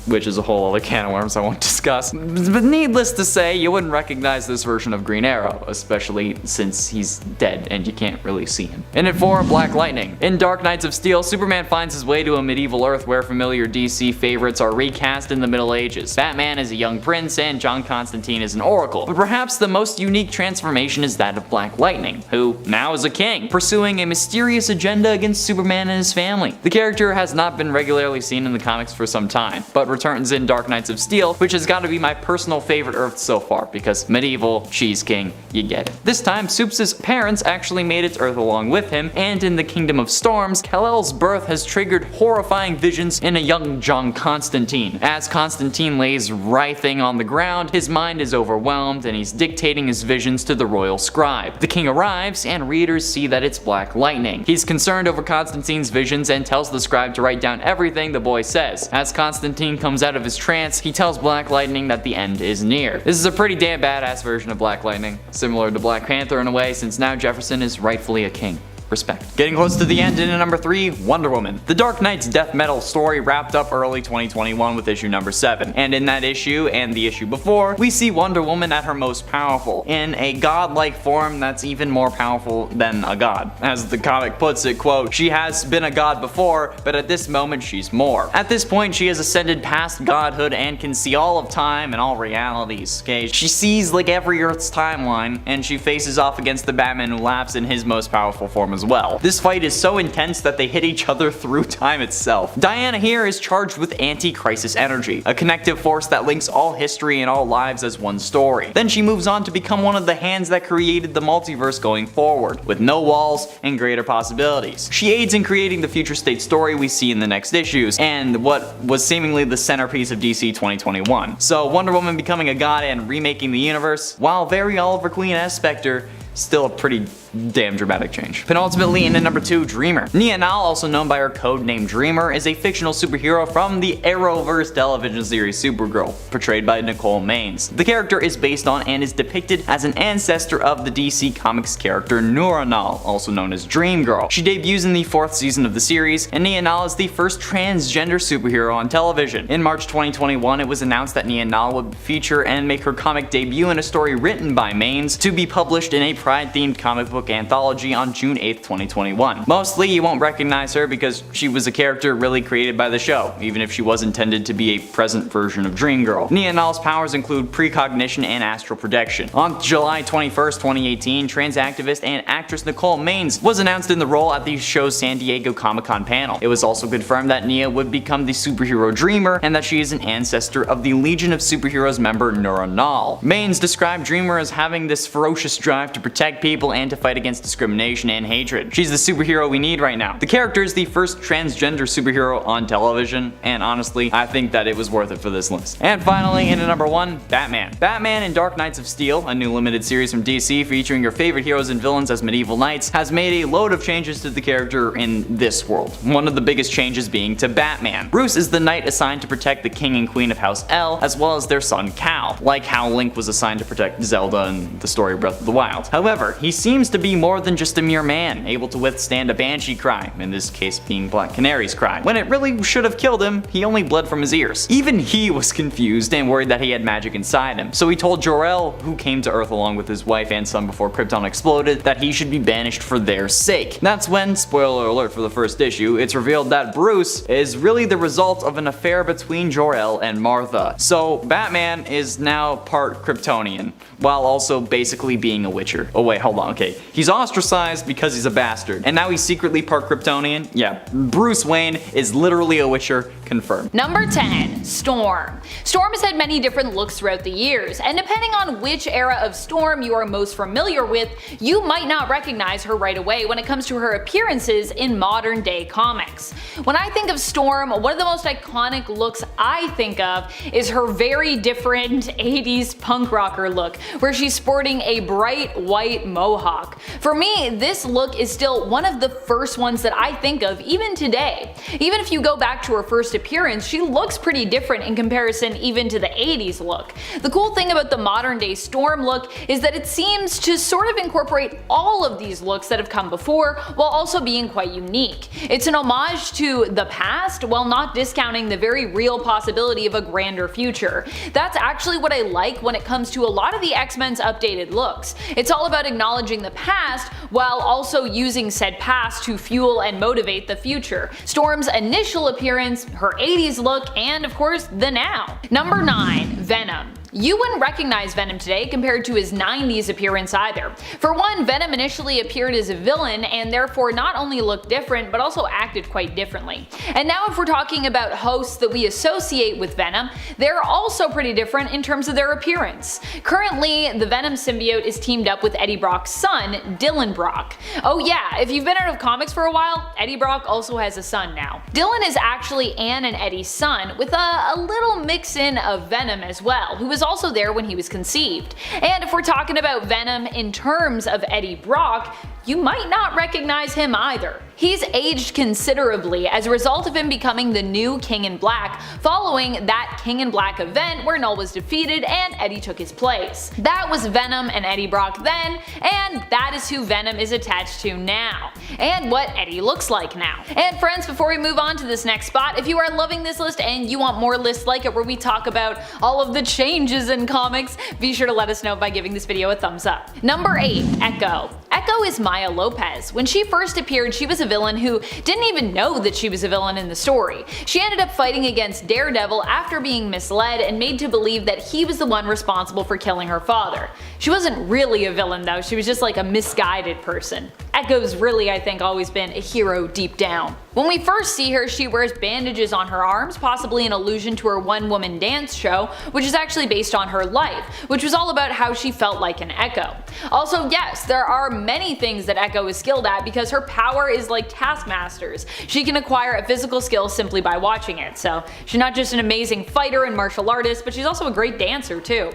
which is a whole other can of worms I won't discuss. But needless to say, you wouldn't recognize this version of Green Arrow, especially since he's dead and you can't really see him. And at 4, Black Lightning. In Dark Knights of Steel, Superman finds his way to a medieval Earth where familiar DC favorites are recast in the Middle Ages. Batman is a young prince and John Constantine is an oracle. But perhaps the most unique transformation is that of Black Lightning, who now is a king, pursuing a mysterious agenda against Superman and his family. The character has not been regularly seen in the comics for some time, but returns in Dark Knights of Steel, which has got to be my personal favorite Earth so far, because medieval, cheese king, you get it. This time, Supes' parents actually made it to Earth along with him, and in the Kingdom of Storms, Kal-El's birth has triggered horrifying visions in a young John Constantine. As Constantine lays writhing on the ground, his mind is overwhelmed and he's dictating his visions to the royal scribe. The king arrives and readers see that it's Black Lightning. He's concerned over Constantine's visions and tells the scribe to write down everything the boy says. As Constantine comes out of his trance, he tells Black Lightning that the end is near. This is a pretty damn badass version of Black Lightning, similar to Black Panther in a way, since now Jefferson is rightfully a king. Respect. Getting close to the end, and in number 3, Wonder Woman. The Dark Knight's death metal story wrapped up early 2021 with issue number 7, and in that issue and the issue before, we see Wonder Woman at her most powerful, in a godlike form that's even more powerful than a god. As the comic puts it, quote, "She has been a god before, but at this moment she's more." At this point, she has ascended past godhood and can see all of time and all realities, okay? She sees like every Earth's timeline, and she faces off against the Batman who laughs in his most powerful form as well. This fight is so intense that they hit each other through time itself. Diana here is charged with anti-crisis energy, a connective force that links all history and all lives as one story. Then she moves on to become one of the hands that created the multiverse going forward, with no walls and greater possibilities. She aids in creating the future state story we see in the next issues, and what was seemingly the centerpiece of DC 2021. So Wonder Woman becoming a god and remaking the universe, while very Oliver Queen as Spectre, still a pretty damn dramatic change. Penultimately, in at number 2, Dreamer. Nia Nal, also known by her code name Dreamer, is a fictional superhero from the Arrowverse television series Supergirl, portrayed by Nicole Maines. The character is based on and is depicted as an ancestor of the DC Comics character Nora Nal, also known as Dream Girl. She debuts in the 4th season of the series, and Nia Nal is the first transgender superhero on television. In March 2021, it was announced that Nia Nal would feature and make her comic debut in a story written by Maines to be published in a Pride-themed comic book book anthology on June 8th, 2021. Mostly you won't recognize her because she was a character really created by the show, even if she was intended to be a present version of Dream Girl. Nia Nal's powers include precognition and astral projection. On July 21st, 2018, trans activist and actress Nicole Maines was announced in the role at the show's San Diego Comic-Con panel. It was also confirmed that Nia would become the superhero Dreamer and that she is an ancestor of the Legion of Superheroes member Nura Nal. Maines described Dreamer as having this ferocious drive to protect people and to fight against discrimination and hatred. She's the superhero we need right now. The character is the first transgender superhero on television, and honestly, I think that it was worth it for this list. And finally, into number 1, Batman. Batman in Dark Knights of Steel, a new limited series from DC featuring your favorite heroes and villains as medieval knights, has made a load of changes to the character in this world. One of the biggest changes being to Batman. Bruce is the knight assigned to protect the king and queen of House L, as well as their son Cal, like how Link was assigned to protect Zelda in the story of Breath of the Wild. However, he seems to be more than just a mere man, able to withstand a banshee cry, in this case being Black Canary's cry. When it really should have killed him, he only bled from his ears. Even he was confused and worried that he had magic inside him, so he told Jor-El, who came to Earth along with his wife and son before Krypton exploded, that he should be banished for their sake. That's when, spoiler alert for the first issue, it's revealed that Bruce is really the result of an affair between Jor-El and Martha. So Batman is now part Kryptonian, while also basically being a Witcher. Oh wait, hold on, okay. He's ostracized because he's a bastard, and now he's secretly part Kryptonian? Yeah, Bruce Wayne is literally a Witcher, confirmed. Number 10, Storm. Storm has had many different looks throughout the years, and depending on which era of Storm you are most familiar with, you might not recognize her right away when it comes to her appearances in modern day comics. When I think of Storm, one of the most iconic looks I think of is her very different 80s punk rocker look, where she's sporting a bright white mohawk. For me, this look is still one of the first ones that I think of even today. Even if you go back to her first appearance, she looks pretty different in comparison even to the 80s look. The cool thing about the modern day Storm look is that it seems to sort of incorporate all of these looks that have come before while also being quite unique. It's an homage to the past while not discounting the very real possibility of a grander future. That's actually what I like when it comes to a lot of the X-Men's updated looks. It's all about acknowledging the past while also using said past to fuel and motivate the future. Storm's initial appearance, her 80s look, and of course the now. Number 9, Venom. You wouldn't recognize Venom today compared to his 90s appearance either. For one, Venom initially appeared as a villain and therefore not only looked different but also acted quite differently. And now if we're talking about hosts that we associate with Venom, they're also pretty different in terms of their appearance. Currently, the Venom symbiote is teamed up with Eddie Brock's son, Dylan Brock. Oh yeah, if you've been out of comics for a while, Eddie Brock also has a son now. Dylan is actually Anne and Eddie's son, with a little mix-in of Venom as well, who was also there when he was conceived. And if we're talking about Venom in terms of Eddie Brock, you might not recognize him either. He's aged considerably as a result of him becoming the new King in Black following that King in Black event where Null was defeated and Eddie took his place. That was Venom and Eddie Brock then, and that is who Venom is attached to now, and what Eddie looks like now. And friends, before we move on to this next spot, if you are loving this list and you want more lists like it where we talk about all of the changes in comics, be sure to let us know by giving this video a thumbs up. Number 8, Echo. Echo is Maya Lopez. When she first appeared, she was a villain who didn't even know that she was a villain in the story. She ended up fighting against Daredevil after being misled and made to believe that he was the one responsible for killing her father. She wasn't really a villain though, she was just like a misguided person. Echo's really, I think, always been a hero deep down. When we first see her, she wears bandages on her arms, possibly an allusion to her one-woman dance show, which is actually based on her life, which was all about how she felt like an Echo. Also, yes, there are many things that Echo is skilled at because her power is like Taskmaster's. She can acquire a physical skill simply by watching it, so she's not just an amazing fighter and martial artist, but she's also a great dancer too.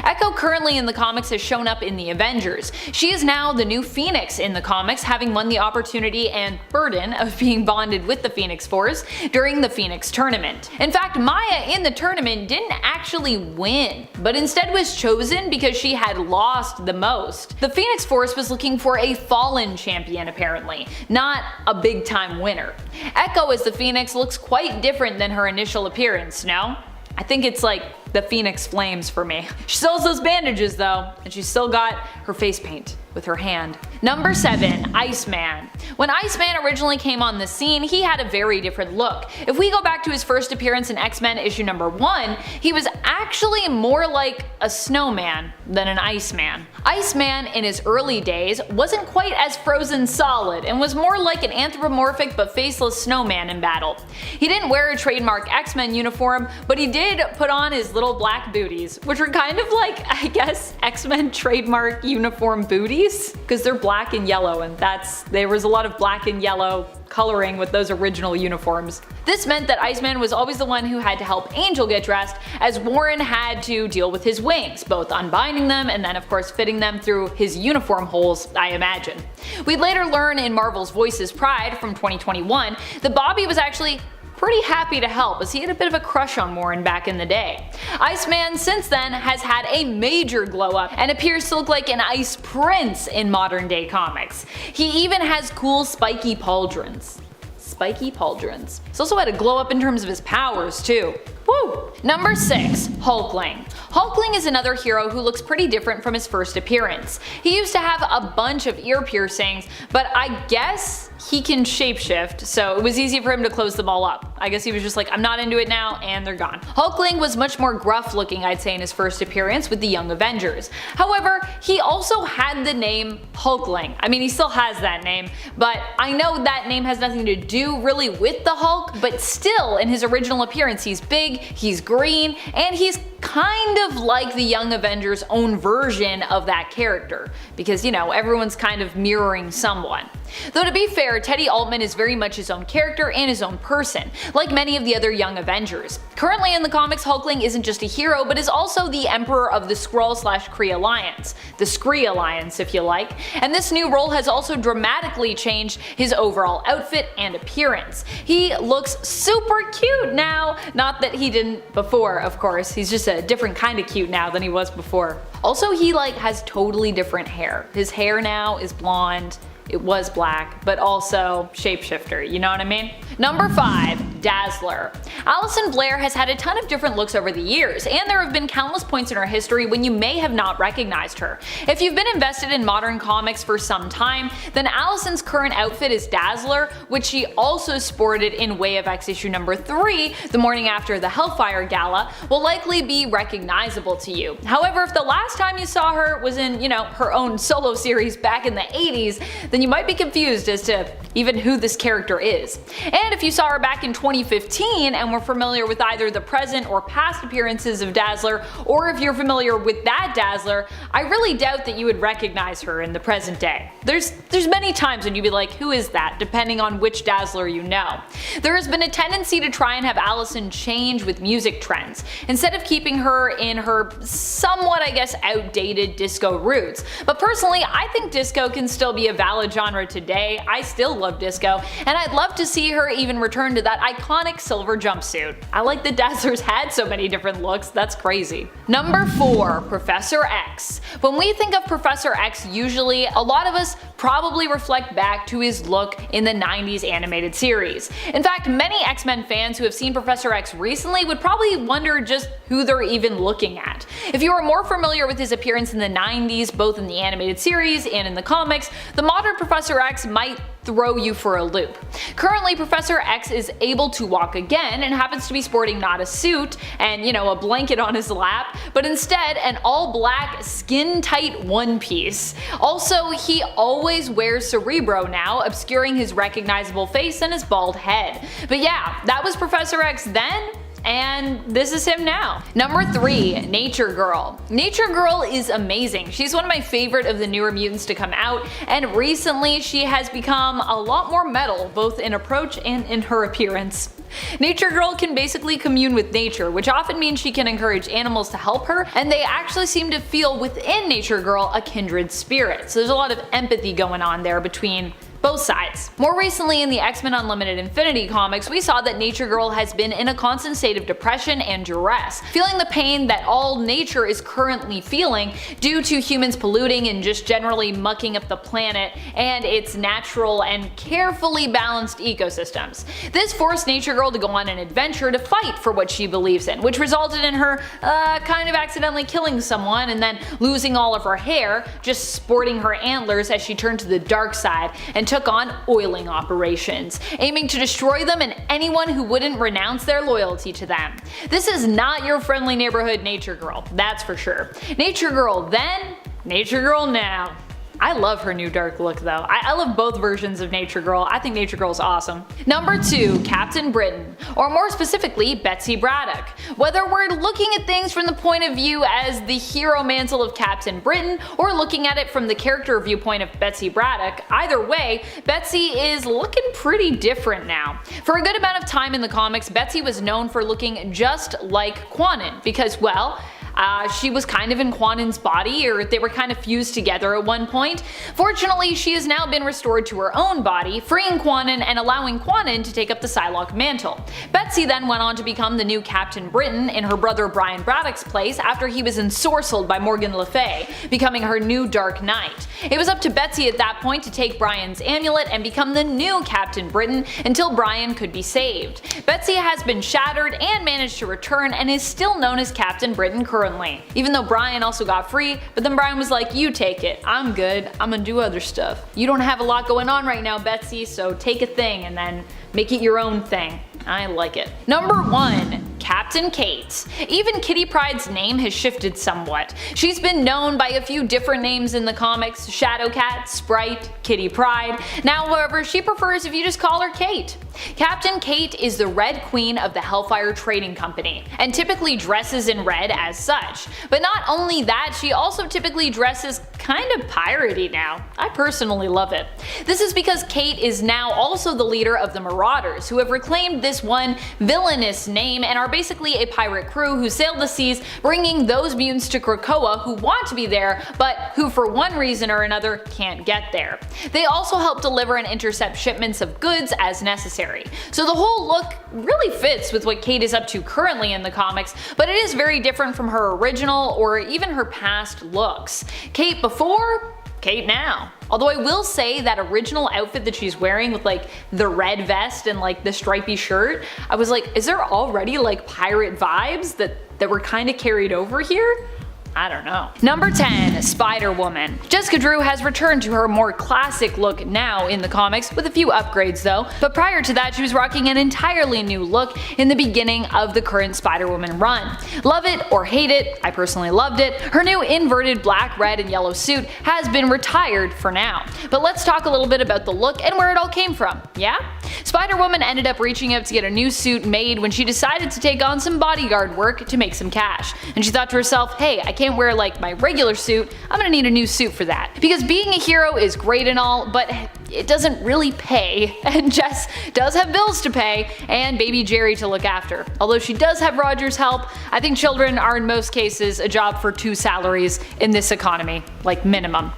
Echo currently in the comics has shown up in the Avengers. She is now the new Phoenix in the comics, having won the opportunity and burden of being bonded with the Phoenix Force during the Phoenix tournament. In fact, Maya in the tournament didn't actually win, but instead was chosen because she had lost the most. The Phoenix Force was looking for a fallen champion apparently, not a big time winner. Echo as the Phoenix looks quite different than her initial appearance, no? I think it's like the Phoenix Flames for me. She still has those bandages though, and she's still got her face paint with her hand. Number 7. Iceman. When Iceman originally came on the scene, he had a very different look. If we go back to his first appearance in X-Men issue number 1, he was actually more like a snowman than an Iceman. Iceman in his early days wasn't quite as frozen solid and was more like an anthropomorphic but faceless snowman in battle. He didn't wear a trademark X-Men uniform, but he did put on his little black booties, which were kind of like, I guess, X-Men trademark uniform booties, because they're black and yellow, and there was a lot of black and yellow coloring with those original uniforms. This meant that Iceman was always the one who had to help Angel get dressed, as Warren had to deal with his wings, both unbinding them and then of course fitting them through his uniform holes, I imagine. We'd later learn in Marvel's Voices Pride from 2021 that Bobby was actually pretty happy to help, as he had a bit of a crush on Warren back in the day. Iceman since then has had a major glow up and appears to look like an ice prince in modern day comics. He even has cool spiky pauldrons. He's also had a glow up in terms of his powers too. Woo! Number 6. Hulkling. Hulkling is another hero who looks pretty different from his first appearance. He used to have a bunch of ear piercings, but I guess he can shapeshift, so it was easy for him to close them all up. I guess he was just like, I'm not into it now, and they're gone. Hulkling was much more gruff looking, I'd say, in his first appearance with the Young Avengers. However, he also had the name Hulkling. I mean, he still has that name, but I know that name has nothing to do really with the Hulk, but still, in his original appearance, he's big, he's green, and he's kind of like the Young Avengers' own version of that character, because, you know, everyone's kind of mirroring someone. Though to be fair, Teddy Altman is very much his own character and his own person, like many of the other Young Avengers. Currently in the comics, Hulkling isn't just a hero, but is also the Emperor of the Skrull/Kree Alliance. The Skree Alliance, if you like. And this new role has also dramatically changed his overall outfit and appearance. He looks super cute now, not that he didn't before, of course. He's just a different kind of cute now than he was before. Also, he has totally different hair. His hair now is blonde. It was black, but also shapeshifter, you know what I mean? Number 5. Dazzler. Alison Blair has had a ton of different looks over the years, and there have been countless points in her history when you may have not recognized her. If you've been invested in modern comics for some time, then Alison's current outfit is Dazzler, which she also sported in Way of X issue number 3, the morning after the Hellfire Gala, will likely be recognizable to you. However, if the last time you saw her was in, her own solo series back in the 80s, then you might be confused as to even who this character is. And if you saw her back in 2015 and were familiar with either the present or past appearances of Dazzler, or if you're familiar with that Dazzler, I really doubt that you would recognize her in the present day. There's many times when you'd be like, who is that, depending on which Dazzler you know. There has been a tendency to try and have Allison change with music trends, instead of keeping her in her somewhat, I guess, outdated disco roots. But personally, I think disco can still be a valid genre today. I still love disco, and I'd love to see her even return to that iconic silver jumpsuit. I like that Dazzler's had so many different looks, that's crazy. Number 4. Professor X. When we think of Professor X, usually a lot of us probably reflect back to his look in the 90s animated series. In fact, many X-Men fans who have seen Professor X recently would probably wonder just who they're even looking at. If you are more familiar with his appearance in the 90s, both in the animated series and in the comics, the modern Professor X might throw you for a loop. Currently, Professor X is able to walk again and happens to be sporting not a suit and, a blanket on his lap, but instead an all-black, skin-tight one piece. Also, he always wears Cerebro now, obscuring his recognizable face and his bald head. But yeah, that was Professor X then, and this is him now. Number 3. Nature Girl. Nature Girl is amazing. She's one of my favorite of the newer mutants to come out, and recently she has become a lot more metal, both in approach and in her appearance. Nature Girl can basically commune with nature, which often means she can encourage animals to help her, and they actually seem to feel within Nature Girl a kindred spirit. So there's a lot of empathy going on there between both sides. More recently in the X-Men Unlimited Infinity comics, we saw that Nature Girl has been in a constant state of depression and duress, feeling the pain that all nature is currently feeling due to humans polluting and just generally mucking up the planet and its natural and carefully balanced ecosystems. This forced Nature Girl to go on an adventure to fight for what she believes in, which resulted in her kind of accidentally killing someone and then losing all of her hair, just sporting her antlers as she turned to the dark side and took on oiling operations, aiming to destroy them and anyone who wouldn't renounce their loyalty to them. This is not your friendly neighborhood Nature Girl, that's for sure. Nature Girl then, Nature Girl now. I love her new dark look though. I love both versions of Nature Girl. I think Nature Girl's awesome. Number 2, Captain Britain, or more specifically, Betsy Braddock. Whether we're looking at things from the point of view as the hero mantle of Captain Britain, or looking at it from the character viewpoint of Betsy Braddock, either way, Betsy is looking pretty different now. For a good amount of time in the comics, Betsy was known for looking just like Quanon, because, well, she was kind of in Quanon's body, or they were kind of fused together at one point. Fortunately, she has now been restored to her own body, freeing Quanon and allowing Quanon to take up the Psylocke mantle. Betsy then went on to become the new Captain Britain in her brother Brian Braddock's place after he was ensorcelled by Morgan Le Fay, becoming her new Dark Knight. It was up to Betsy at that point to take Brian's amulet and become the new Captain Britain until Brian could be saved. Betsy has been shattered and managed to return and is still known as Captain Britain currently, even though Brian also got free, but then Brian was like, you take it, I'm good, I'm gonna do other stuff. You don't have a lot going on right now, Betsy, so take a thing and then make it your own thing. I like it. Number 1, Captain Kate. Even Kitty Pryde's name has shifted somewhat. She's been known by a few different names in the comics: Shadowcat, Sprite, Kitty Pryde. Now, however, she prefers if you just call her Kate. Captain Kate is the Red Queen of the Hellfire Trading Company, and typically dresses in red as such. But not only that, she also typically dresses kind of piratey now. I personally love it. This is because Kate is now also the leader of the Marauders, who have reclaimed this one villainous name and are basically a pirate crew who sail the seas, bringing those mutants to Krakoa who want to be there, but who for one reason or another can't get there. They also help deliver and intercept shipments of goods as necessary. So the whole look really fits with what Kate is up to currently in the comics, but it is very different from her original or even her past looks. Kate before, Kate now. Although I will say that original outfit that she's wearing with like the red vest and like the stripy shirt, I was like, is there already like pirate vibes that were kind of carried over here? I don't know. Number 10, Spider-Woman. Jessica Drew has returned to her more classic look now in the comics, with a few upgrades though, but prior to that she was rocking an entirely new look in the beginning of the current Spider-Woman run. Love it or hate it, I personally loved it, her new inverted black, red, and yellow suit has been retired for now. But let's talk a little bit about the look and where it all came from, yeah? Spider-Woman ended up reaching out to get a new suit made when she decided to take on some bodyguard work to make some cash. And she thought to herself, hey, I can't wear like my regular suit, I'm gonna need a new suit for that. Because being a hero is great and all, but it doesn't really pay, and Jess does have bills to pay and baby Jerry to look after. Although she does have Roger's help, I think children are in most cases a job for 2 salaries in this economy, like minimum.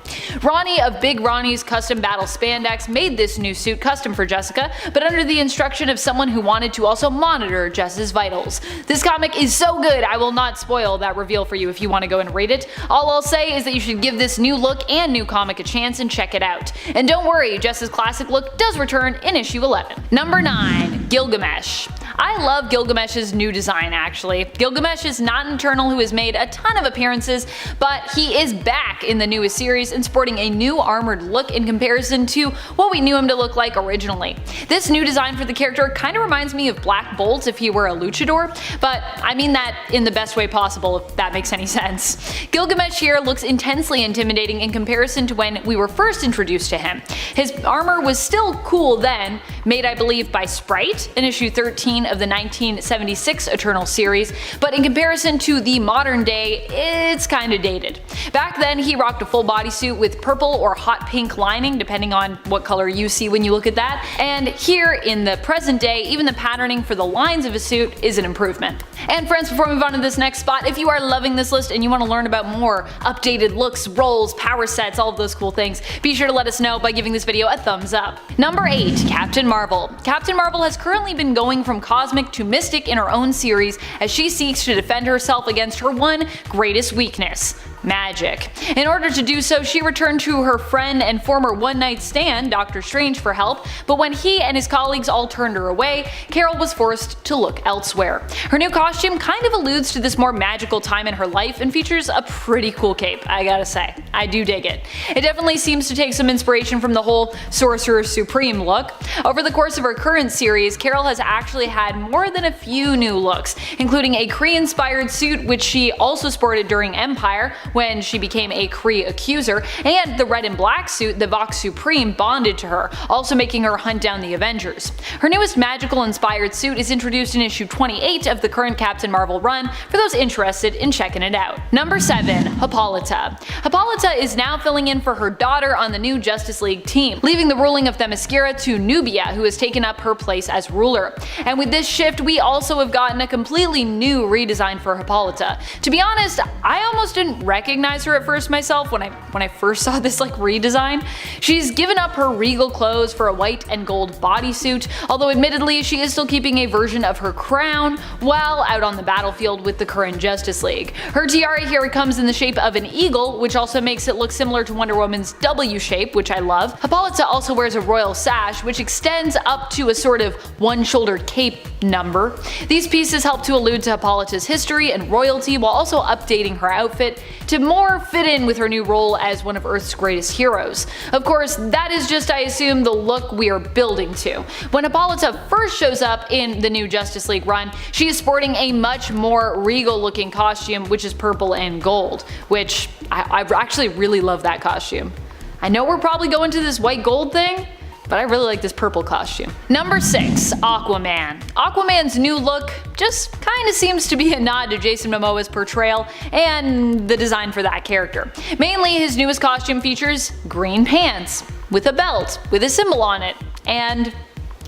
Ronnie of Big Ronnie's Custom Battle Spandex made this new suit custom for Jessica, but under the instruction of someone who wanted to also monitor Jess's vitals. This comic is so good, I will not spoil that reveal for you if you want to go and read it. All I'll say is that you should give this new look and new comic a chance and check it out. And don't worry, Jess's classic look does return in issue 11. Number 9, Gilgamesh. I love Gilgamesh's new design actually. Gilgamesh is not an Eternal who has made a ton of appearances, but he is back in the newest series and sporting a new armored look in comparison to what we knew him to look like originally. This new design for the character kind of reminds me of Black Bolt if he were a luchador, but I mean that in the best way possible if that makes any sense. Gilgamesh here looks intensely intimidating in comparison to when we were first introduced to him. His armor was still cool then, made I believe by Sprite in issue 13 Wolverine of the 1976 Eternal series, but in comparison to the modern day, it's kinda dated. Back then, he rocked a full bodysuit with purple or hot pink lining, depending on what color you see when you look at that, and here in the present day, even the patterning for the lines of his suit is an improvement. And friends, before we move on to this next spot, if you are loving this list and you want to learn about more updated looks, roles, power sets, all of those cool things, be sure to let us know by giving this video a thumbs up. Number 8. Captain Marvel. Captain Marvel has currently been going from cosmic to mystic in her own series as she seeks to defend herself against her one greatest weakness: magic. In order to do so, she returned to her friend and former one-night stand, Doctor Strange, for help, but when he and his colleagues all turned her away, Carol was forced to look elsewhere. Her new costume kind of alludes to this more magical time in her life and features a pretty cool cape, I gotta say. I do dig it. It definitely seems to take some inspiration from the whole Sorcerer Supreme look. Over the course of her current series, Carol has actually had more than a few new looks, including a Kree-inspired suit which she also sported during Empire, when she became a Kree accuser, and the red and black suit the Vox Supreme bonded to her, also making her hunt down the Avengers. Her newest magical inspired suit is introduced in issue 28 of the current Captain Marvel run for those interested in checking it out. Number 7. Hippolyta. Hippolyta is now filling in for her daughter on the new Justice League team, leaving the ruling of Themyscira to Nubia, who has taken up her place as ruler. And with this shift, we also have gotten a completely new redesign for Hippolyta. To be honest, I almost didn't recognize her at first myself when I first saw this redesign. She's given up her regal clothes for a white and gold bodysuit, although admittedly she is still keeping a version of her crown while out on the battlefield with the current Justice League. Her tiara here comes in the shape of an eagle, which also makes it look similar to Wonder Woman's W shape, which I love. Hippolyta also wears a royal sash, which extends up to a sort of one-shouldered cape number. These pieces help to allude to Hippolyta's history and royalty while also updating her outfit to more fit in with her new role as one of Earth's greatest heroes. Of course, that is just, I assume, the look we are building to. When Hippolyta first shows up in the new Justice League run, she is sporting a much more regal looking costume, which is purple and gold, which I actually really love that costume. I know we're probably going to this white gold thing, but I really like this purple costume. Number 6. Aquaman. Aquaman's new look just kinda seems to be a nod to Jason Momoa's portrayal and the design for that character. Mainly, his newest costume features green pants, with a belt, with a symbol on it, and,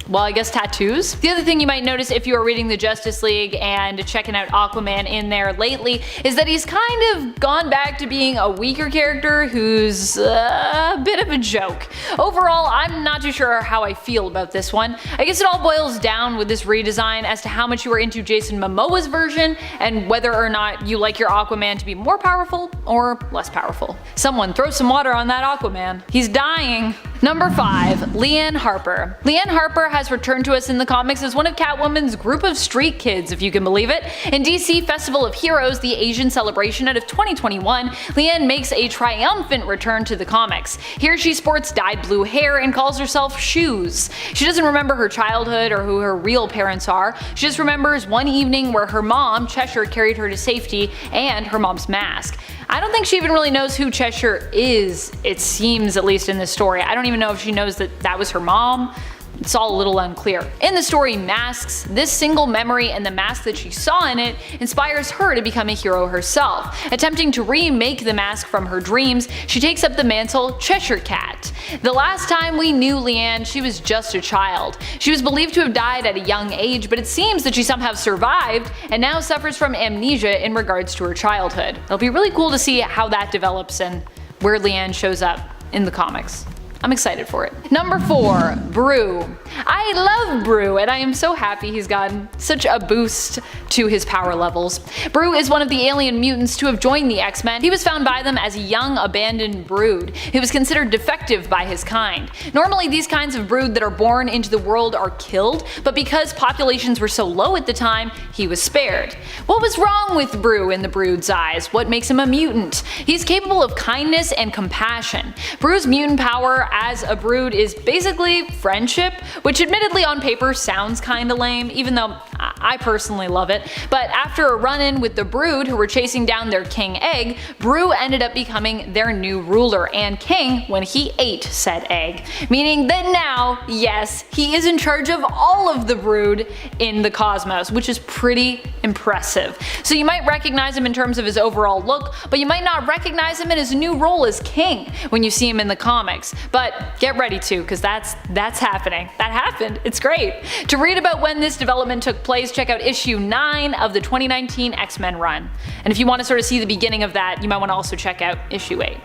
well, I guess tattoos? The other thing you might notice if you are reading the Justice League and checking out Aquaman in there lately is that he's kind of gone back to being a weaker character who's a bit of a joke. Overall, I'm not too sure how I feel about this one. I guess it all boils down with this redesign as to how much you are into Jason Momoa's version and whether or not you like your Aquaman to be more powerful or less powerful. Someone throw some water on that Aquaman. He's dying. Number 5. Leanne Harper. Leanne Harper has returned to us in the comics as one of Catwoman's group of street kids, if you can believe it. In DC Festival of Heroes, the Asian celebration out of 2021, Leanne makes a triumphant return to the comics. Here she sports dyed blue hair and calls herself Shoes. She doesn't remember her childhood or who her real parents are. She just remembers one evening where her mom, Cheshire, carried her to safety and her mom's mask. I don't think she even really knows who Cheshire is, it seems, at least in this story. I don't even know if she knows that that was her mom. It's all a little unclear. In the story Masks, this single memory and the mask that she saw in it inspires her to become a hero herself. Attempting to remake the mask from her dreams, she takes up the mantle Cheshire Cat. The last time we knew Leanne, she was just a child. She was believed to have died at a young age, but it seems that she somehow survived and now suffers from amnesia in regards to her childhood. It'll be really cool to see how that develops and where Leanne shows up in the comics. I'm excited for it. Number 4. Brew. I love Brew, and I am so happy he's gotten such a boost to his power levels. Brew is one of the alien mutants to have joined the X-Men. He was found by them as a young, abandoned brood. He was considered defective by his kind. Normally, these kinds of brood that are born into the world are killed, but because populations were so low at the time, he was spared. What was wrong with Brew in the brood's eyes? What makes him a mutant? He's capable of kindness and compassion. Brew's mutant power as a brood is basically friendship, which admittedly on paper sounds kinda lame, even though I personally love it. But after a run-in with the Brood, who were chasing down their king egg, Brew ended up becoming their new ruler and king when he ate said egg. Meaning that now, yes, he is in charge of all of the Brood in the cosmos, which is pretty impressive. So you might recognize him in terms of his overall look, but you might not recognize him in his new role as king when you see him in the comics. But get ready to, because that's happening. That happened. It's great. To read about when this development took place, check out issue 9 of the 2019 X-Men run. And if you want to sort of see the beginning of that, you might want to also check out issue 8.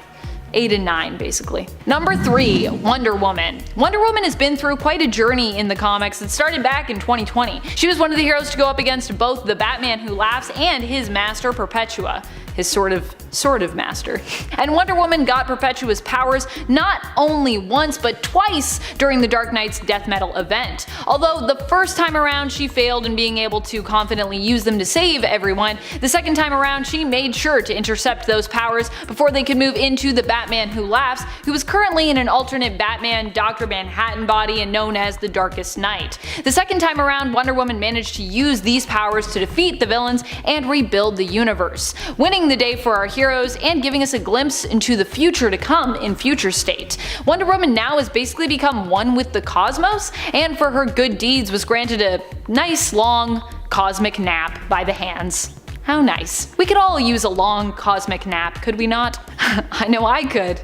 8 and 9 basically. Number 3, Wonder Woman. Wonder Woman has been through quite a journey in the comics. It started back in 2020. She was one of the heroes to go up against both the Batman Who Laughs and his master Perpetua. His sort of master. And Wonder Woman got Perpetua's powers not only once but twice during the Dark Knight's death metal event. Although the first time around she failed in being able to confidently use them to save everyone, the second time around she made sure to intercept those powers before they could move into the Batman Who Laughs, who was currently in an alternate Batman Dr. Manhattan body and known as the Darkest Knight. The second time around, Wonder Woman managed to use these powers to defeat the villains and rebuild the universe, winning the day for our heroes and giving us a glimpse into the future to come in Future State. Wonder Woman now has basically become one with the cosmos, and for her good deeds was granted a nice long cosmic nap by the hands. How nice. We could all use a long cosmic nap, could we not? I know I could.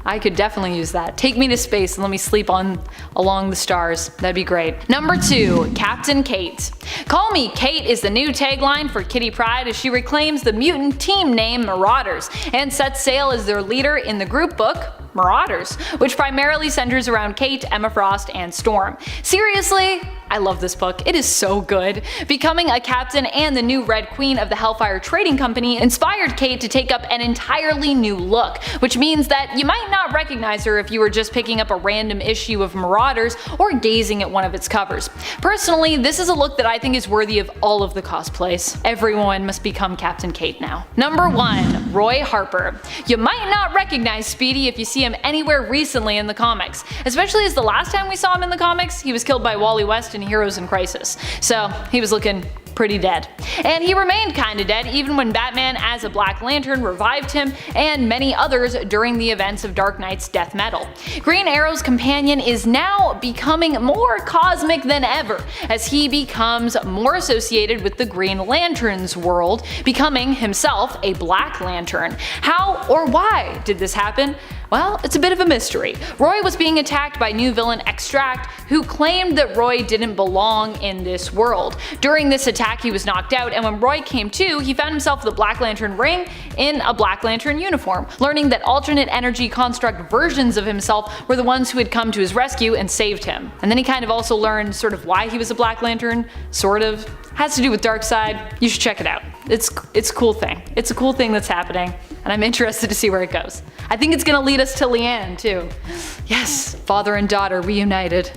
I could definitely use that. Take me to space and let me sleep along the stars. That'd be great. Number 2, Captain Kate. Call Me Kate is the new tagline for Kitty Pryde as she reclaims the mutant team name Marauders and sets sail as their leader in the group book Marauders, which primarily centers around Kate, Emma Frost, and Storm. Seriously, I love this book. It is so good. Becoming a captain and the new Red Queen of the Hellfire Trading Company inspired Kate to take up an entirely new look, which means that you might not recognize her if you were just picking up a random issue of Marauders or gazing at one of its covers. Personally, this is a look that I think is worthy of all of the cosplays. Everyone must become Captain Kate now. Number 1, Roy Harper. You might not recognize Speedy if you see him anywhere recently in the comics, especially as the last time we saw him in the comics, he was killed by Wally West in Heroes in Crisis. So he was looking pretty dead. And he remained kinda dead even when Batman as a Black Lantern revived him and many others during the events of Dark Knight's death metal. Green Arrow's companion is now becoming more cosmic than ever as he becomes more associated with the Green Lantern's world, becoming himself a Black Lantern. How or why did this happen? Well, it's a bit of a mystery. Roy was being attacked by new villain Extract, who claimed that Roy didn't belong in this world. During this attack he was knocked out, and when Roy came to, he found himself with a Black Lantern ring in a Black Lantern uniform, learning that alternate energy construct versions of himself were the ones who had come to his rescue and saved him. And then he kind of also learned sort of why he was a Black Lantern, sort of. Has to do with Darkseid. You should check it out. It's a cool thing. It's a cool thing that's happening, and I'm interested to see where it goes. I think it's gonna lead us to Leanne too. Yes, father and daughter reunited.